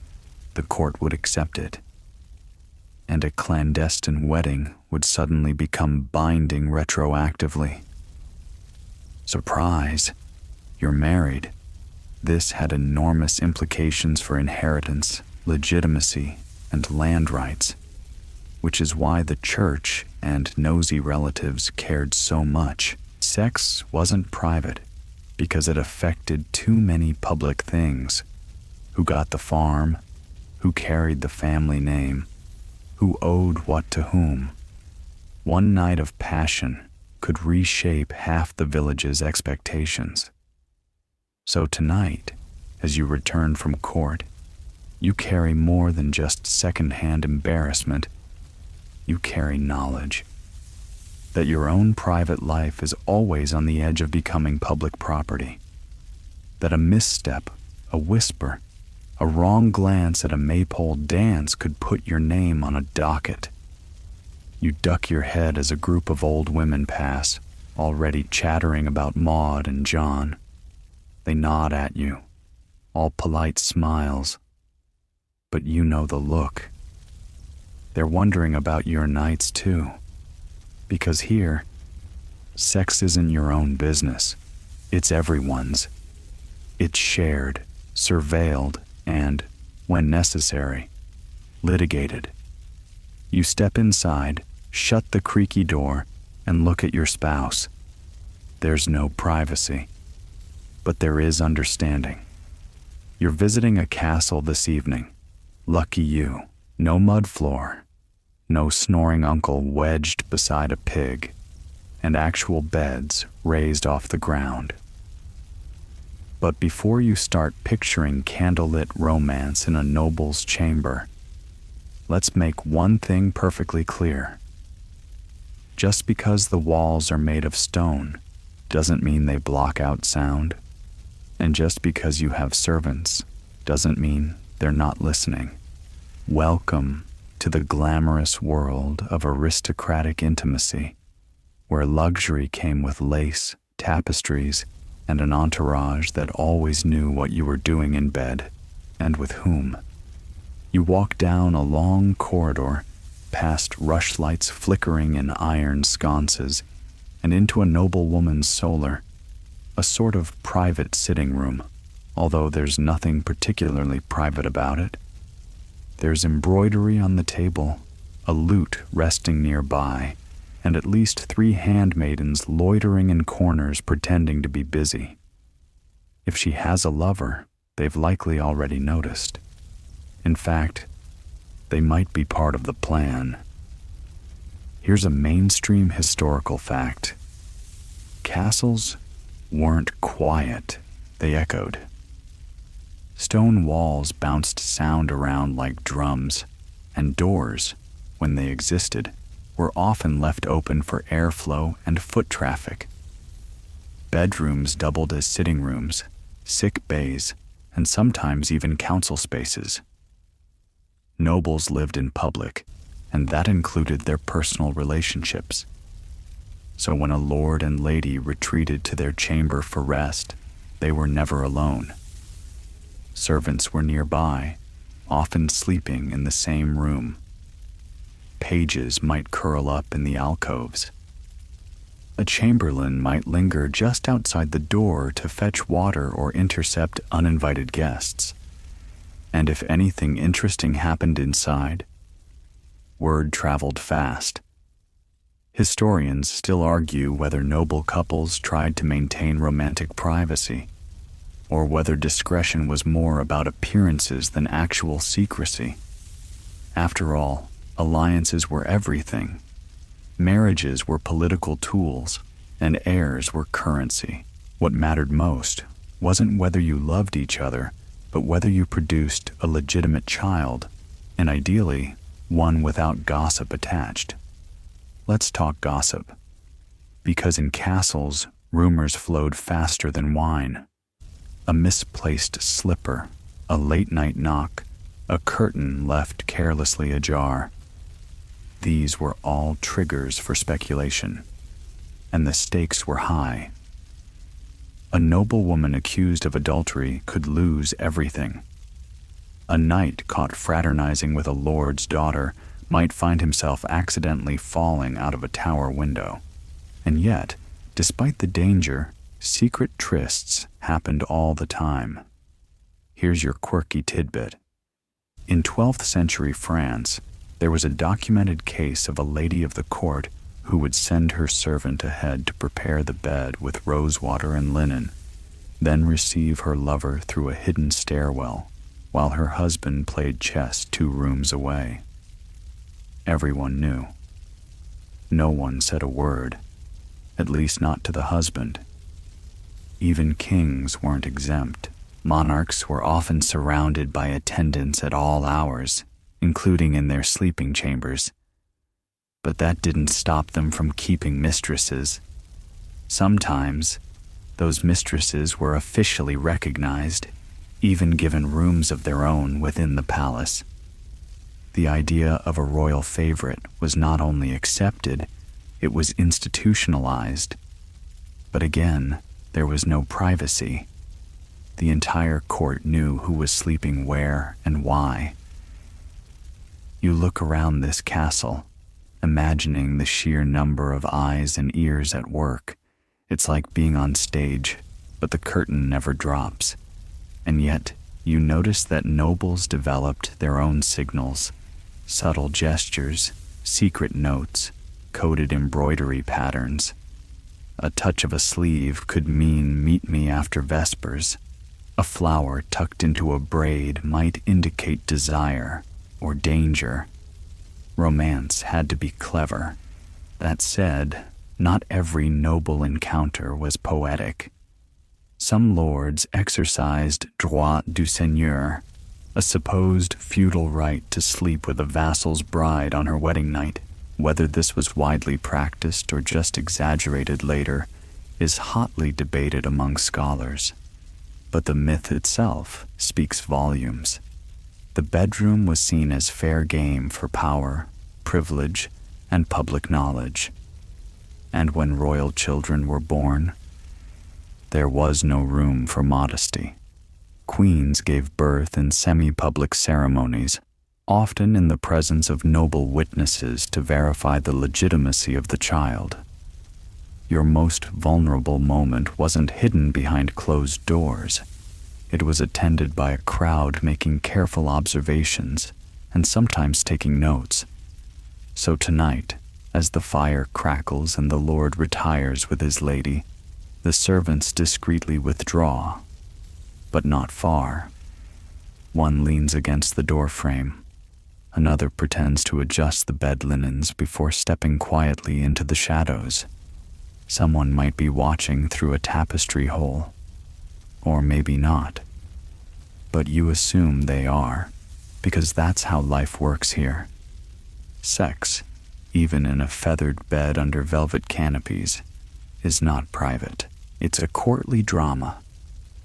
the court would accept it, and a clandestine wedding would suddenly become binding retroactively. Surprise! You're married. This had enormous implications for inheritance, legitimacy, and land rights, which is why the church and nosy relatives cared so much. Sex wasn't private because it affected too many public things: who got the farm, who carried the family name, who owed what to whom. One night of passion could reshape half the village's expectations. So tonight, as you return from court, you carry more than just second-hand embarrassment. You carry knowledge that your own private life is always on the edge of becoming public property, that a misstep, a whisper, a wrong glance at a maypole dance could put your name on a docket. You duck your head as a group of old women pass, already chattering about Maud and John. They nod at you, all polite smiles, but you know the look. They're wondering about your nights too, because here, sex isn't your own business. It's everyone's. It's shared, surveilled, and, when necessary, litigated. You step inside, shut the creaky door, and look at your spouse. There's no privacy, but there is understanding. You're visiting a castle this evening. Lucky you. No mud floor, no snoring uncle wedged beside a pig, and actual beds raised off the ground. But before you start picturing candlelit romance in a noble's chamber, let's make one thing perfectly clear. Just because the walls are made of stone doesn't mean they block out sound, and just because you have servants doesn't mean they're not listening. Welcome to the glamorous world of aristocratic intimacy, where luxury came with lace, tapestries, and an entourage that always knew what you were doing in bed and with whom. You walk down a long corridor, past rushlights flickering in iron sconces, and into a noblewoman's solar, a sort of private sitting room, although there's nothing particularly private about it. There's embroidery on the table, a lute resting nearby, and at least 3 handmaidens loitering in corners pretending to be busy. If she has a lover, they've likely already noticed. In fact, they might be part of the plan. Here's a mainstream historical fact. Castles weren't quiet, they echoed. Stone walls bounced sound around like drums, and doors, when they existed, were often left open for airflow and foot traffic. Bedrooms doubled as sitting rooms, sick bays, and sometimes even council spaces. Nobles lived in public, and that included their personal relationships. So when a lord and lady retreated to their chamber for rest, they were never alone. Servants were nearby, often sleeping in the same room. Pages might curl up in the alcoves. A chamberlain might linger just outside the door to fetch water or intercept uninvited guests. And if anything interesting happened inside, word traveled fast. Historians still argue whether noble couples tried to maintain romantic privacy, or whether discretion was more about appearances than actual secrecy. After all, alliances were everything. Marriages were political tools, and heirs were currency. What mattered most wasn't whether you loved each other, but whether you produced a legitimate child, and ideally, one without gossip attached. Let's talk gossip. Because in castles, rumors flowed faster than wine. A misplaced slipper, a late-night knock, a curtain left carelessly ajar. These were all triggers for speculation, and the stakes were high. A noblewoman accused of adultery could lose everything. A knight caught fraternizing with a lord's daughter might find himself accidentally falling out of a tower window. And yet, despite the danger, secret trysts happened all the time. Here's your quirky tidbit. In 12th century France, there was a documented case of a lady of the court who would send her servant ahead to prepare the bed with rosewater and linen, then receive her lover through a hidden stairwell, while her husband played chess 2 rooms away. Everyone knew. No one said a word, at least not to the husband. Even kings weren't exempt. Monarchs were often surrounded by attendants at all hours, including in their sleeping chambers. But that didn't stop them from keeping mistresses. Sometimes, those mistresses were officially recognized, even given rooms of their own within the palace. The idea of a royal favorite was not only accepted, it was institutionalized. But again, there was no privacy. The entire court knew who was sleeping where and why. You look around this castle, imagining the sheer number of eyes and ears at work. It's like being on stage, but the curtain never drops. And yet, you notice that nobles developed their own signals, subtle gestures, secret notes, coded embroidery patterns. A touch of a sleeve could mean meet me after vespers. A flower tucked into a braid might indicate desire or danger. Romance had to be clever. That said, not every noble encounter was poetic. Some lords exercised droit du seigneur, a supposed feudal right to sleep with a vassal's bride on her wedding night. Whether this was widely practiced or just exaggerated later is hotly debated among scholars. But the myth itself speaks volumes. The bedroom was seen as fair game for power, privilege, and public knowledge. And when royal children were born, there was no room for modesty. Queens gave birth in semi-public ceremonies, often in the presence of noble witnesses to verify the legitimacy of the child. Your most vulnerable moment wasn't hidden behind closed doors. It was attended by a crowd making careful observations and sometimes taking notes. So tonight, as the fire crackles and the lord retires with his lady, the servants discreetly withdraw, but not far. One leans against the doorframe. Another pretends to adjust the bed linens before stepping quietly into the shadows. Someone might be watching through a tapestry hole, or maybe not. But you assume they are, because that's how life works here. Sex, even in a feathered bed under velvet canopies, is not private. It's a courtly drama,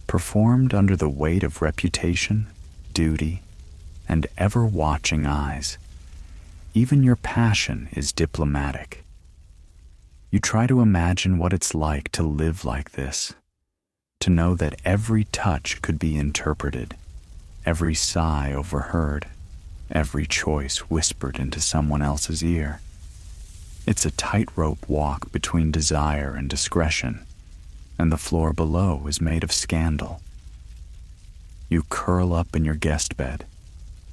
performed under the weight of reputation, duty, and ever-watching eyes. Even your passion is diplomatic. You try to imagine what it's like to live like this, to know that every touch could be interpreted, every sigh overheard, every choice whispered into someone else's ear. It's a tightrope walk between desire and discretion, and the floor below is made of scandal. You curl up in your guest bed,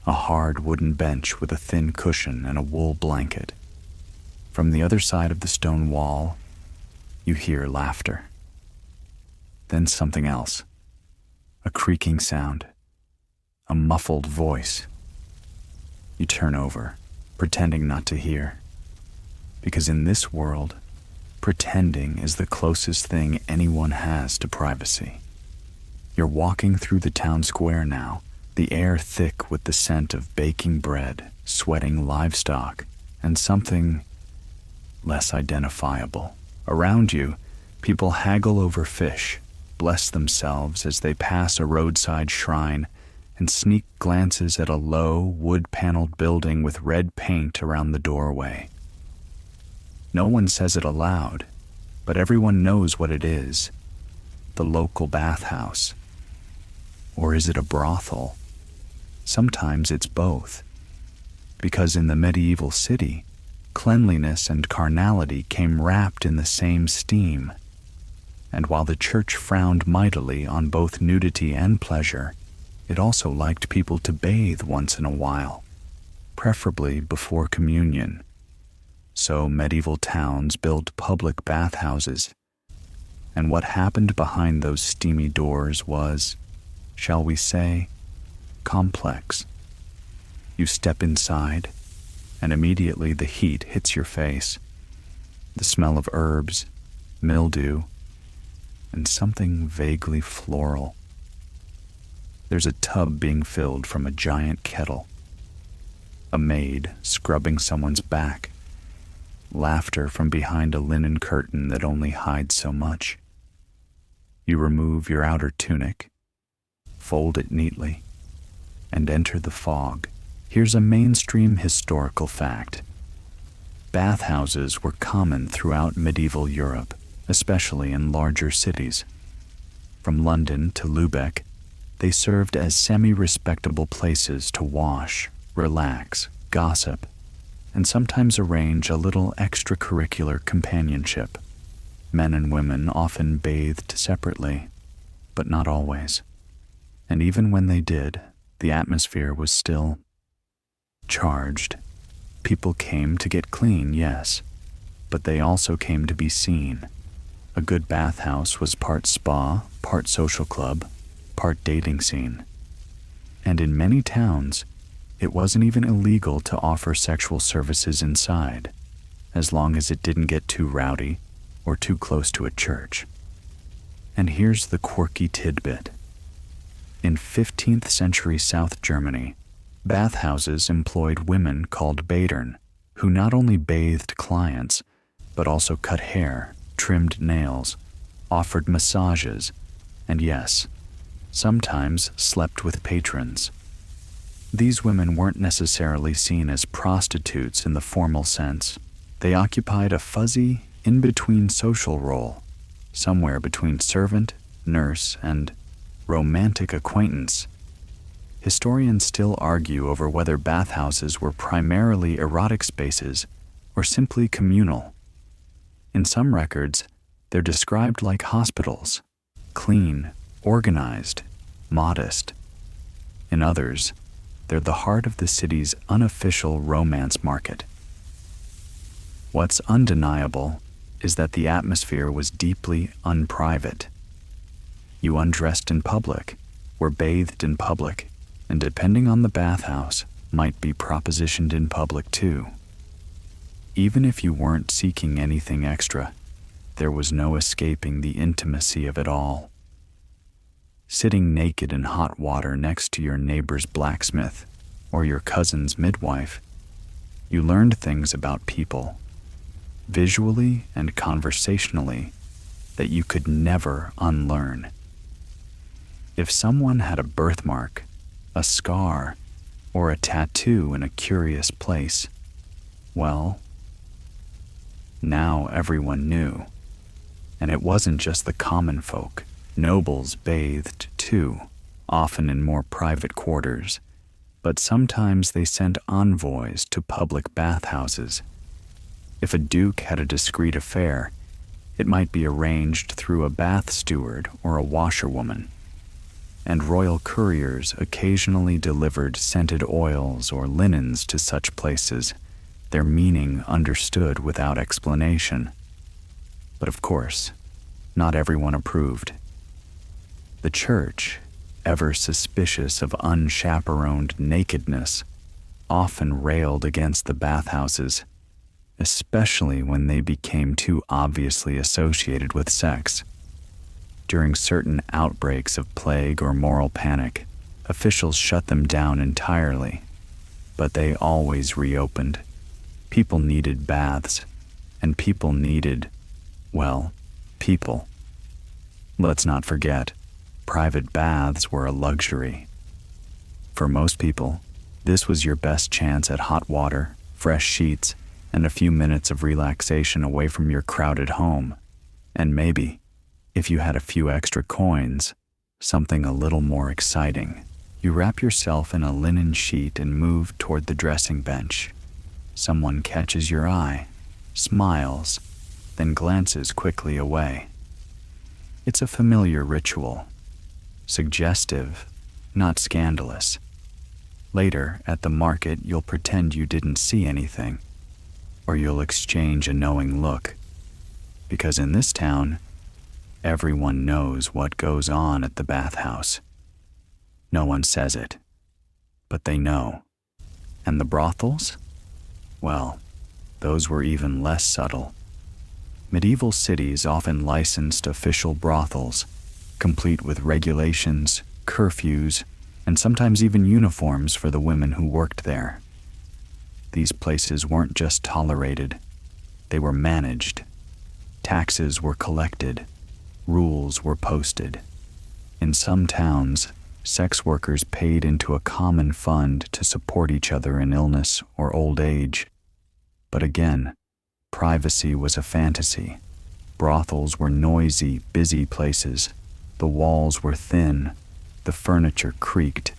a hard wooden bench with a thin cushion and a wool blanket. From the other side of the stone wall, you hear laughter. Then something else, a creaking sound, a muffled voice. You turn over, pretending not to hear, because in this world, pretending is the closest thing anyone has to privacy. You're walking through the town square now, the air thick with the scent of baking bread, sweating livestock, and something less identifiable. Around you, people haggle over fish, bless themselves as they pass a roadside shrine, and sneak glances at a low, wood-paneled building with red paint around the doorway. No one says it aloud, but everyone knows what it is. The local bathhouse. Or is it a brothel? sometimes it's both. Because in the medieval city, cleanliness and carnality came wrapped in the same steam. And while the church frowned mightily on both nudity and pleasure, it also liked people to bathe once in a while, preferably before communion. So medieval towns built public bathhouses. And what happened behind those steamy doors was, shall we say, complex. You step inside, and immediately the heat hits your face. The smell of herbs, mildew, and something vaguely floral. There's a tub being filled from a giant kettle. A maid scrubbing someone's back. Laughter from behind a linen curtain that only hides so much. You remove your outer tunic, fold it neatly, and enter the fog. Here's a mainstream historical fact. Bathhouses were common throughout medieval Europe, especially in larger cities. From London to Lübeck, they served as semi-respectable places to wash, relax, gossip, and sometimes arrange a little extracurricular companionship. Men and women often bathed separately, but not always. And even when they did, the atmosphere was still charged. People came to get clean, yes, but they also came to be seen. A good bathhouse was part spa, part social club, part dating scene. And in many towns, it wasn't even illegal to offer sexual services inside, as long as it didn't get too rowdy or too close to a church. And here's the quirky tidbit. In 15th century South Germany, bathhouses employed women called Badern, who not only bathed clients, but also cut hair, trimmed nails, offered massages, and yes, sometimes slept with patrons. These women weren't necessarily seen as prostitutes in the formal sense. They occupied a fuzzy, in-between social role, somewhere between servant, nurse, and romantic acquaintance. Historians still argue over whether bathhouses were primarily erotic spaces or simply communal. In some records, they're described like hospitals, clean, organized, modest. In others, they're the heart of the city's unofficial romance market. What's undeniable is that the atmosphere was deeply unprivate. You undressed in public, were bathed in public, and depending on the bathhouse, might be propositioned in public too. Even if you weren't seeking anything extra, there was no escaping the intimacy of it all. Sitting naked in hot water next to your neighbor's blacksmith or your cousin's midwife, you learned things about people, visually and conversationally, that you could never unlearn. If someone had a birthmark, a scar, or a tattoo in a curious place, well, now everyone knew. And it wasn't just the common folk. Nobles bathed too, often in more private quarters, but sometimes they sent envoys to public bathhouses. If a duke had a discreet affair, it might be arranged through a bath steward or a washerwoman. And royal couriers occasionally delivered scented oils or linens to such places, their meaning understood without explanation. But of course, not everyone approved. The church, ever suspicious of unchaperoned nakedness, often railed against the bathhouses, especially when they became too obviously associated with sex. During certain outbreaks of plague or moral panic, officials shut them down entirely, but they always reopened. People needed baths, and people needed, well, people. Let's not forget, private baths were a luxury. For most people, this was your best chance at hot water, fresh sheets, and a few minutes of relaxation away from your crowded home. And maybe, if you had a few extra coins, something a little more exciting. You wrap yourself in a linen sheet and move toward the dressing bench. Someone catches your eye, smiles, then glances quickly away. It's a familiar ritual, suggestive, not scandalous. Later, at the market, you'll pretend you didn't see anything, or you'll exchange a knowing look. Because in this town, everyone knows what goes on at the bathhouse. No one says it, but they know. And the brothels? Well, those were even less subtle. Medieval cities often licensed official brothels, complete with regulations, curfews, and sometimes even uniforms for the women who worked there. These places weren't just tolerated, they were managed. Taxes were collected, rules were posted. In some towns, sex workers paid into a common fund to support each other in illness or old age. But again, privacy was a fantasy. Brothels were noisy, busy places. The walls were thin, the furniture creaked,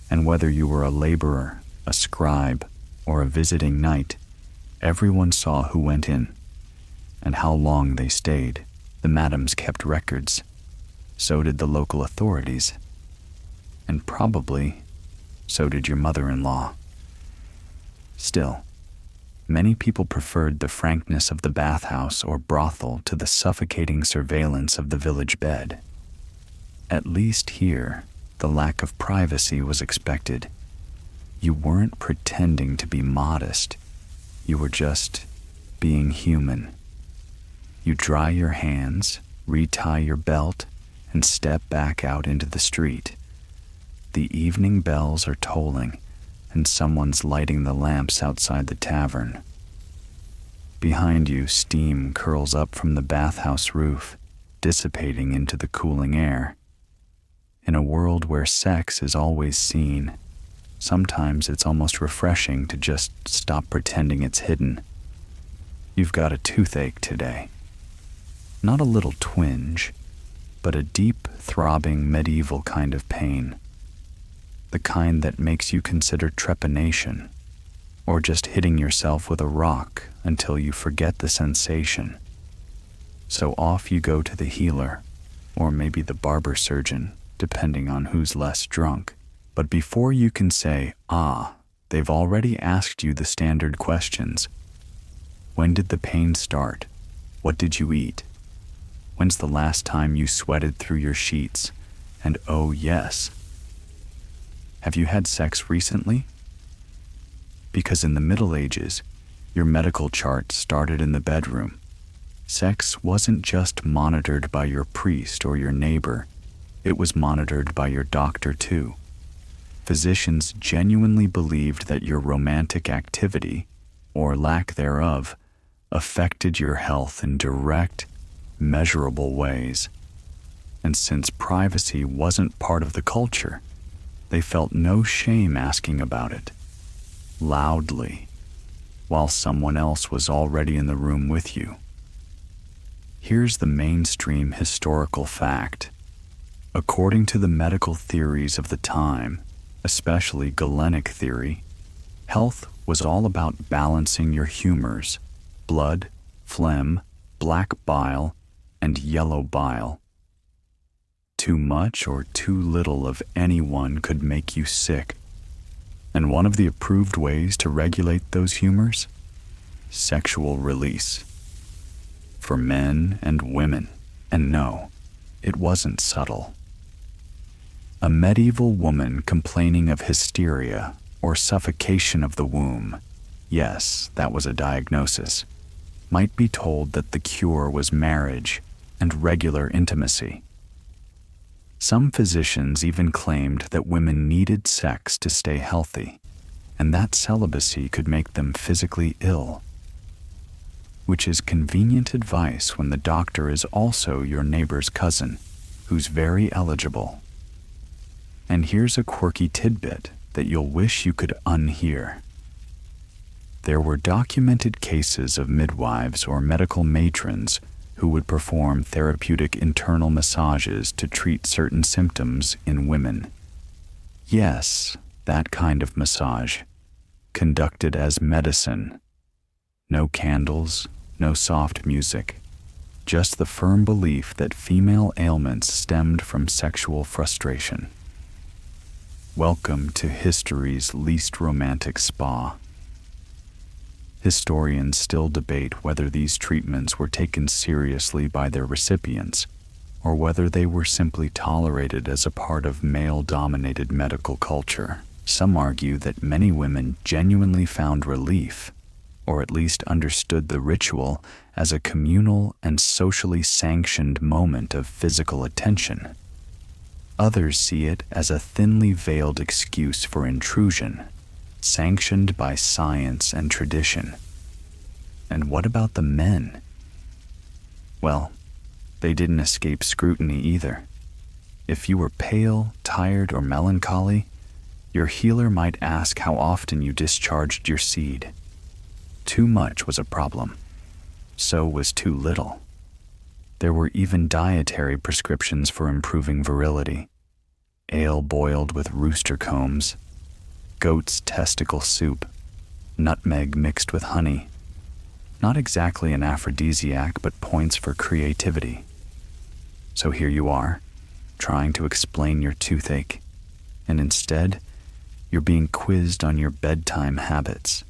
and whether you were a laborer, a scribe, or a visiting knight, everyone saw who went in and how long they stayed. The madams kept records. So did the local authorities. And probably, so did your mother-in-law. Still, many people preferred the frankness of the bathhouse or brothel to the suffocating surveillance of the village bed. At least here, the lack of privacy was expected. You weren't pretending to be modest. You were just being human. You dry your hands, retie your belt, and step back out into the street. The evening bells are tolling, and someone's lighting the lamps outside the tavern. Behind you, steam curls up from the bathhouse roof, dissipating into the cooling air. In a world where sex is always seen, sometimes it's almost refreshing to just stop pretending it's hidden. You've got a toothache today. Not a little twinge, but a deep, throbbing, medieval kind of pain. The kind that makes you consider trepanation, or just hitting yourself with a rock until you forget the sensation. So off you go to the healer, or maybe the barber surgeon, depending on who's less drunk. But before you can say, they've already asked you the standard questions. When did the pain start? What did you eat? When's the last time you sweated through your sheets? And oh yes, have you had sex recently? Because in the Middle Ages, your medical chart started in the bedroom. Sex wasn't just monitored by your priest or your neighbor, it was monitored by your doctor too. Physicians genuinely believed that your romantic activity, or lack thereof, affected your health in direct, measurable ways. And since privacy wasn't part of the culture, they felt no shame asking about it, loudly, while someone else was already in the room with you. Here's the mainstream historical fact. According to the medical theories of the time, especially Galenic theory, health was all about balancing your humors, blood, phlegm, black bile, and yellow bile. Too much or too little of any one could make you sick. And one of the approved ways to regulate those humors? Sexual release. For men and women. And no, it wasn't subtle. A medieval woman complaining of hysteria or suffocation of the womb, yes, that was a diagnosis, might be told that the cure was marriage and regular intimacy. Some physicians even claimed that women needed sex to stay healthy, and that celibacy could make them physically ill. Which is convenient advice when the doctor is also your neighbor's cousin, who's very eligible. And here's a quirky tidbit that you'll wish you could unhear. There were documented cases of midwives or medical matrons who would perform therapeutic internal massages to treat certain symptoms in women. Yes, that kind of massage, conducted as medicine. No candles, no soft music, just the firm belief that female ailments stemmed from sexual frustration. Welcome to history's least romantic spa. Historians still debate whether these treatments were taken seriously by their recipients, or whether they were simply tolerated as a part of male-dominated medical culture. Some argue that many women genuinely found relief, or at least understood the ritual as a communal and socially sanctioned moment of physical attention. Others see it as a thinly veiled excuse for intrusion, sanctioned by science and tradition. And what about the men? Well, they didn't escape scrutiny either. If you were pale, tired, or melancholy, your healer might ask how often you discharged your seed. Too much was a problem. So was too little. There were even dietary prescriptions for improving virility. Ale boiled with rooster combs, goat's testicle soup, nutmeg mixed with honey. Not exactly an aphrodisiac, but points for creativity. So here you are, trying to explain your toothache, and instead, you're being quizzed on your bedtime habits.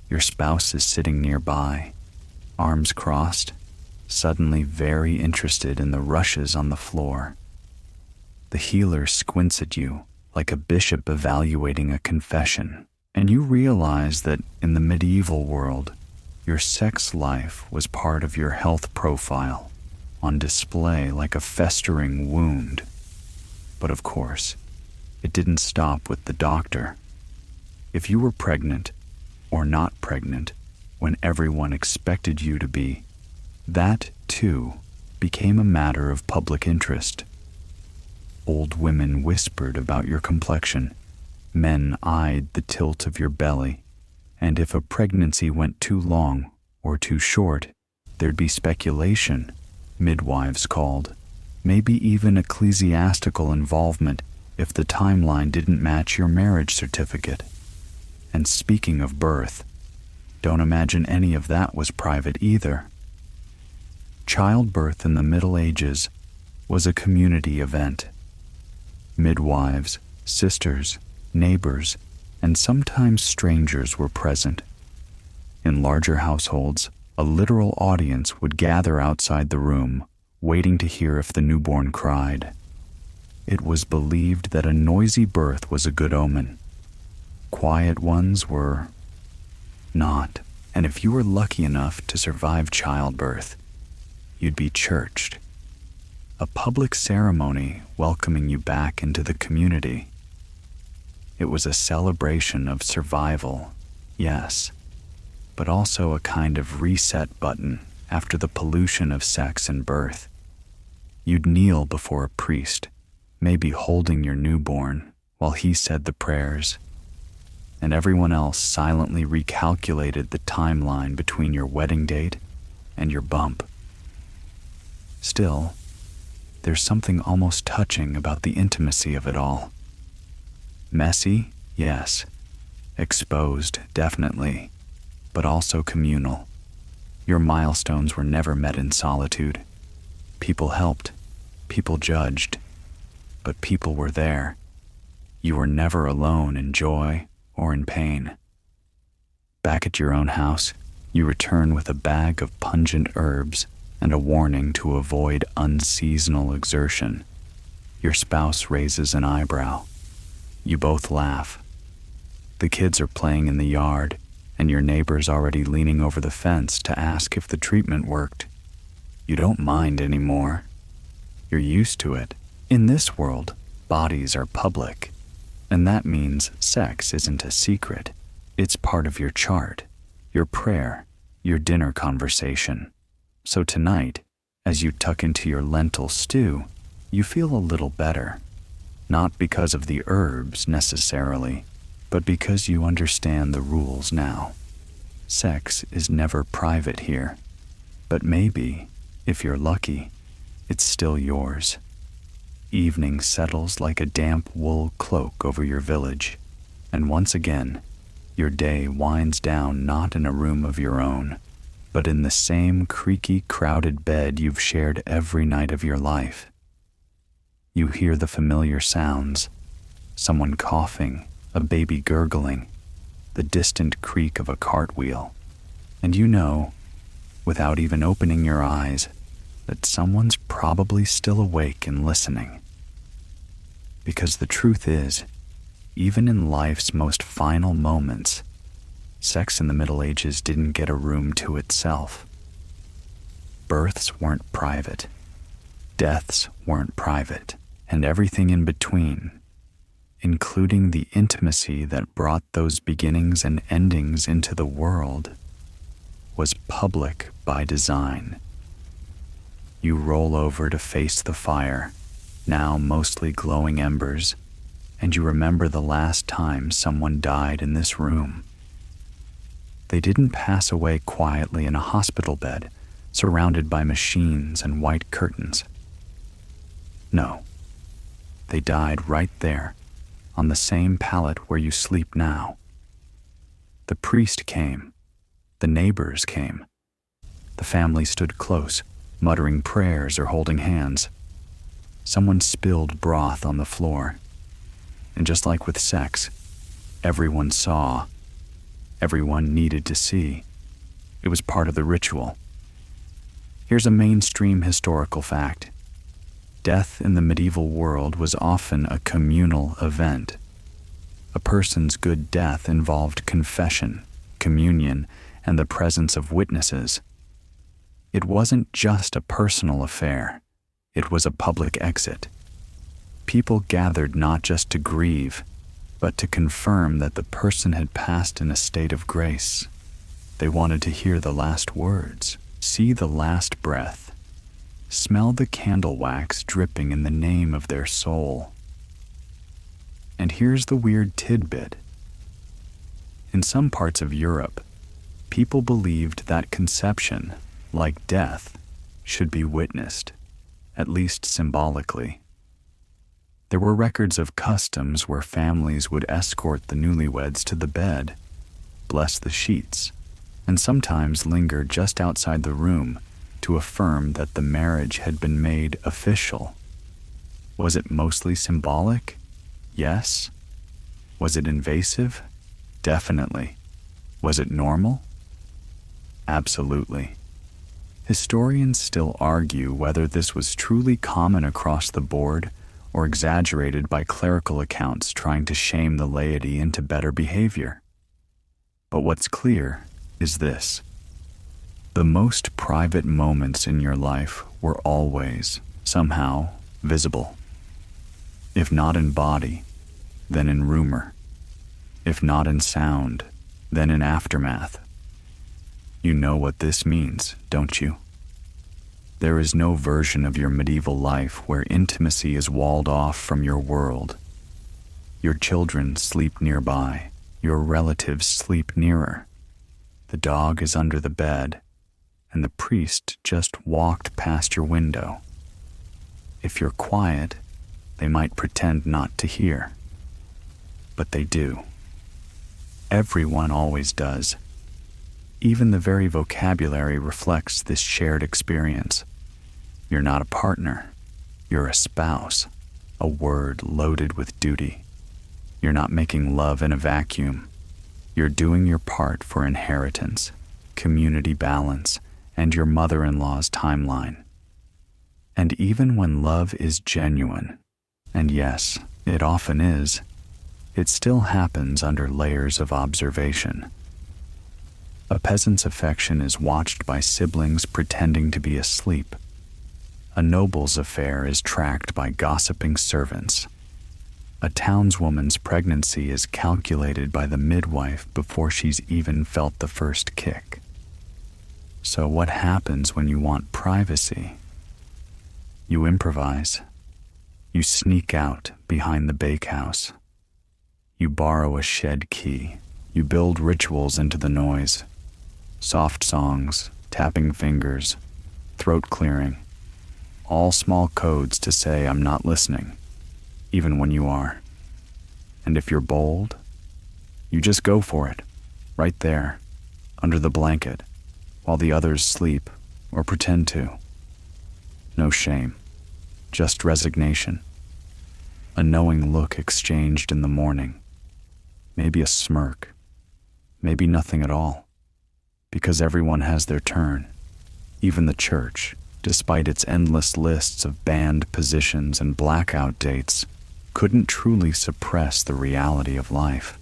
Your spouse is sitting nearby, arms crossed, suddenly very interested in the rushes on the floor. The healer squints at you like a bishop evaluating a confession, and you realize that in the medieval world, your sex life was part of your health profile, on display like a festering wound. But of course, it didn't stop with the doctor. If you were pregnant, or not pregnant, when everyone expected you to be, that, too, became a matter of public interest. Old women whispered about your complexion, men eyed the tilt of your belly, and if a pregnancy went too long or too short, there'd be speculation, midwives called, maybe even ecclesiastical involvement if the timeline didn't match your marriage certificate. And speaking of birth, don't imagine any of that was private either. Childbirth in the Middle Ages was a community event. Midwives, sisters, neighbors, and sometimes strangers were present. In larger households, a literal audience would gather outside the room, waiting to hear if the newborn cried. It was believed that a noisy birth was a good omen. Quiet ones were not, and if you were lucky enough to survive childbirth, you'd be churched. A public ceremony welcoming you back into the community. It was a celebration of survival, yes, but also a kind of reset button after the pollution of sex and birth. You'd kneel before a priest, maybe holding your newborn, while he said the prayers, and everyone else silently recalculated the timeline between your wedding date and your bump. Still, there's something almost touching about the intimacy of it all. Messy, yes. Exposed, definitely. But also communal. Your milestones were never met in solitude. People helped. People judged. But people were there. You were never alone in joy or in pain. Back at your own house, you return with a bag of pungent herbs and a warning to avoid unseasonal exertion. Your spouse raises an eyebrow. You both laugh. The kids are playing in the yard, and your neighbor's already leaning over the fence to ask if the treatment worked. You don't mind anymore. You're used to it. In this world, bodies are public, and that means sex isn't a secret. It's part of your chart, your prayer, your dinner conversation. So tonight, as you tuck into your lentil stew, you feel a little better. Not because of the herbs necessarily, but because you understand the rules now. Sex is never private here, but maybe, if you're lucky, it's still yours. Evening settles like a damp wool cloak over your village, and once again, your day winds down not in a room of your own, but in the same creaky, crowded bed you've shared every night of your life. You hear the familiar sounds, someone coughing, a baby gurgling, the distant creak of a cartwheel, and you know, without even opening your eyes, that someone's probably still awake and listening. Because the truth is, even in life's most final moments, sex in the Middle Ages didn't get a room to itself. Births weren't private, deaths weren't private, and everything in between, including the intimacy that brought those beginnings and endings into the world, was public by design. You roll over to face the fire, now mostly glowing embers, and you remember the last time someone died in this room. They didn't pass away quietly in a hospital bed, surrounded by machines and white curtains. No, they died right there, on the same pallet where you sleep now. The priest came, the neighbors came, the family stood close, muttering prayers or holding hands. Someone spilled broth on the floor. And just like with sex, everyone saw. Everyone needed to see. It was part of the ritual. Here's a mainstream historical fact. Death in the medieval world was often a communal event. A person's good death involved confession, communion, and the presence of witnesses. It wasn't just a personal affair. It was a public exit. People gathered not just to grieve, but to confirm that the person had passed in a state of grace. They wanted to hear the last words, see the last breath, smell the candle wax dripping in the name of their soul. And here's the weird tidbit. In some parts of Europe, people believed that conception, like death, should be witnessed, at least symbolically. There were records of customs where families would escort the newlyweds to the bed, bless the sheets, and sometimes linger just outside the room to affirm that the marriage had been made official. Was it mostly symbolic? Yes. Was it invasive? Definitely. Was it normal? Absolutely. Historians still argue whether this was truly common across the board or exaggerated by clerical accounts trying to shame the laity into better behavior. But what's clear is this. The most private moments in your life were always, somehow, visible. If not in body, then in rumor. If not in sound, then in aftermath. You know what this means, don't you? There is no version of your medieval life where intimacy is walled off from your world. Your children sleep nearby. Your relatives sleep nearer. The dog is under the bed, and the priest just walked past your window. If you're quiet, they might pretend not to hear. But they do. Everyone always does. Even the very vocabulary reflects this shared experience. You're not a partner. You're a spouse, a word loaded with duty. You're not making love in a vacuum. You're doing your part for inheritance, community balance, and your mother-in-law's timeline. And even when love is genuine, and yes, it often is, it still happens under layers of observation. A peasant's affection is watched by siblings pretending to be asleep. A noble's affair is tracked by gossiping servants. A townswoman's pregnancy is calculated by the midwife before she's even felt the first kick. So what happens when you want privacy? You improvise. You sneak out behind the bakehouse. You borrow a shed key. You build rituals into the noise. Soft songs, tapping fingers, throat clearing. all small codes to say I'm not listening, even when you are. And if you're bold, you just go for it, right there, under the blanket, while the others sleep or pretend to. No shame, just resignation. A knowing look exchanged in the morning. Maybe a smirk. Maybe nothing at all. Because everyone has their turn. Even the church, despite its endless lists of banned positions and blackout dates, couldn't truly suppress the reality of life.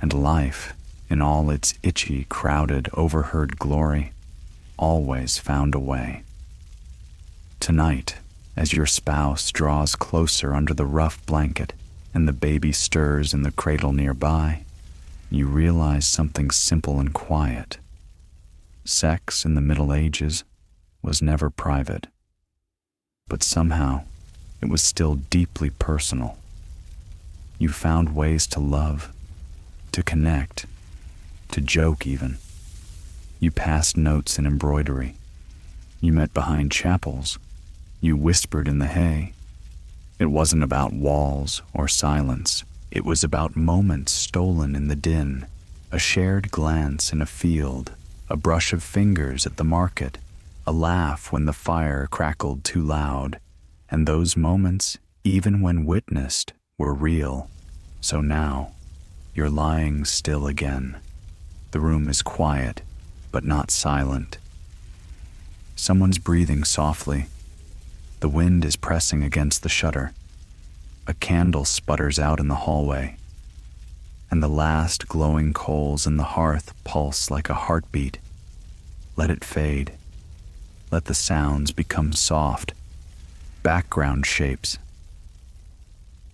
And life, in all its itchy, crowded, overheard glory, always found a way. Tonight, as your spouse draws closer under the rough blanket and the baby stirs in the cradle nearby, you realize something simple and quiet. Sex in the Middle Ages was never private, but somehow it was still deeply personal. You found ways to love, to connect, to joke even. You passed notes in embroidery. You met behind chapels. You whispered in the hay. It wasn't about walls or silence. It was about moments stolen in the din, a shared glance in a field, a brush of fingers at the market, a laugh when the fire crackled too loud. And those moments, even when witnessed, were real. So now, you're lying still again. The room is quiet, but not silent. Someone's breathing softly. The wind is pressing against the shutter. A candle sputters out in the hallway, and the last glowing coals in the hearth pulse like a heartbeat. Let it fade. Let the sounds become soft, background shapes.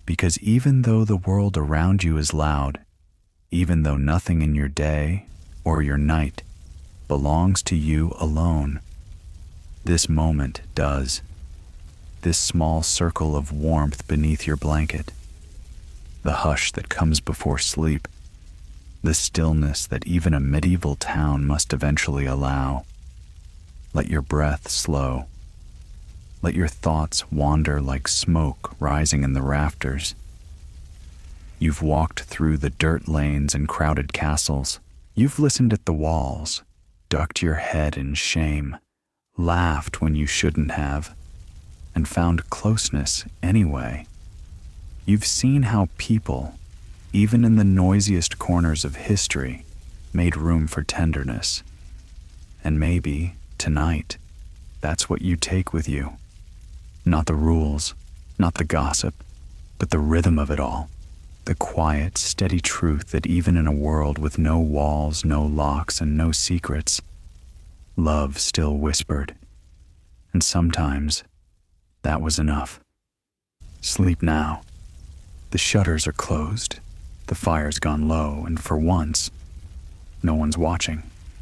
Because even though the world around you is loud, even though nothing in your day or your night belongs to you alone, this moment does. This small circle of warmth beneath your blanket, the hush that comes before sleep, the stillness that even a medieval town must eventually allow. Let your breath slow. Let your thoughts wander like smoke rising in the rafters. You've walked through the dirt lanes and crowded castles. You've listened at the walls, ducked your head in shame, laughed when you shouldn't have, and found closeness anyway. You've seen how people, even in the noisiest corners of history, made room for tenderness. And maybe, tonight, that's what you take with you. Not the rules, not the gossip, but the rhythm of it all. The quiet, steady truth that even in a world with no walls, no locks, and no secrets, love still whispered. And sometimes, that was enough. Sleep now. The shutters are closed, the fire's gone low, and for once, no one's watching.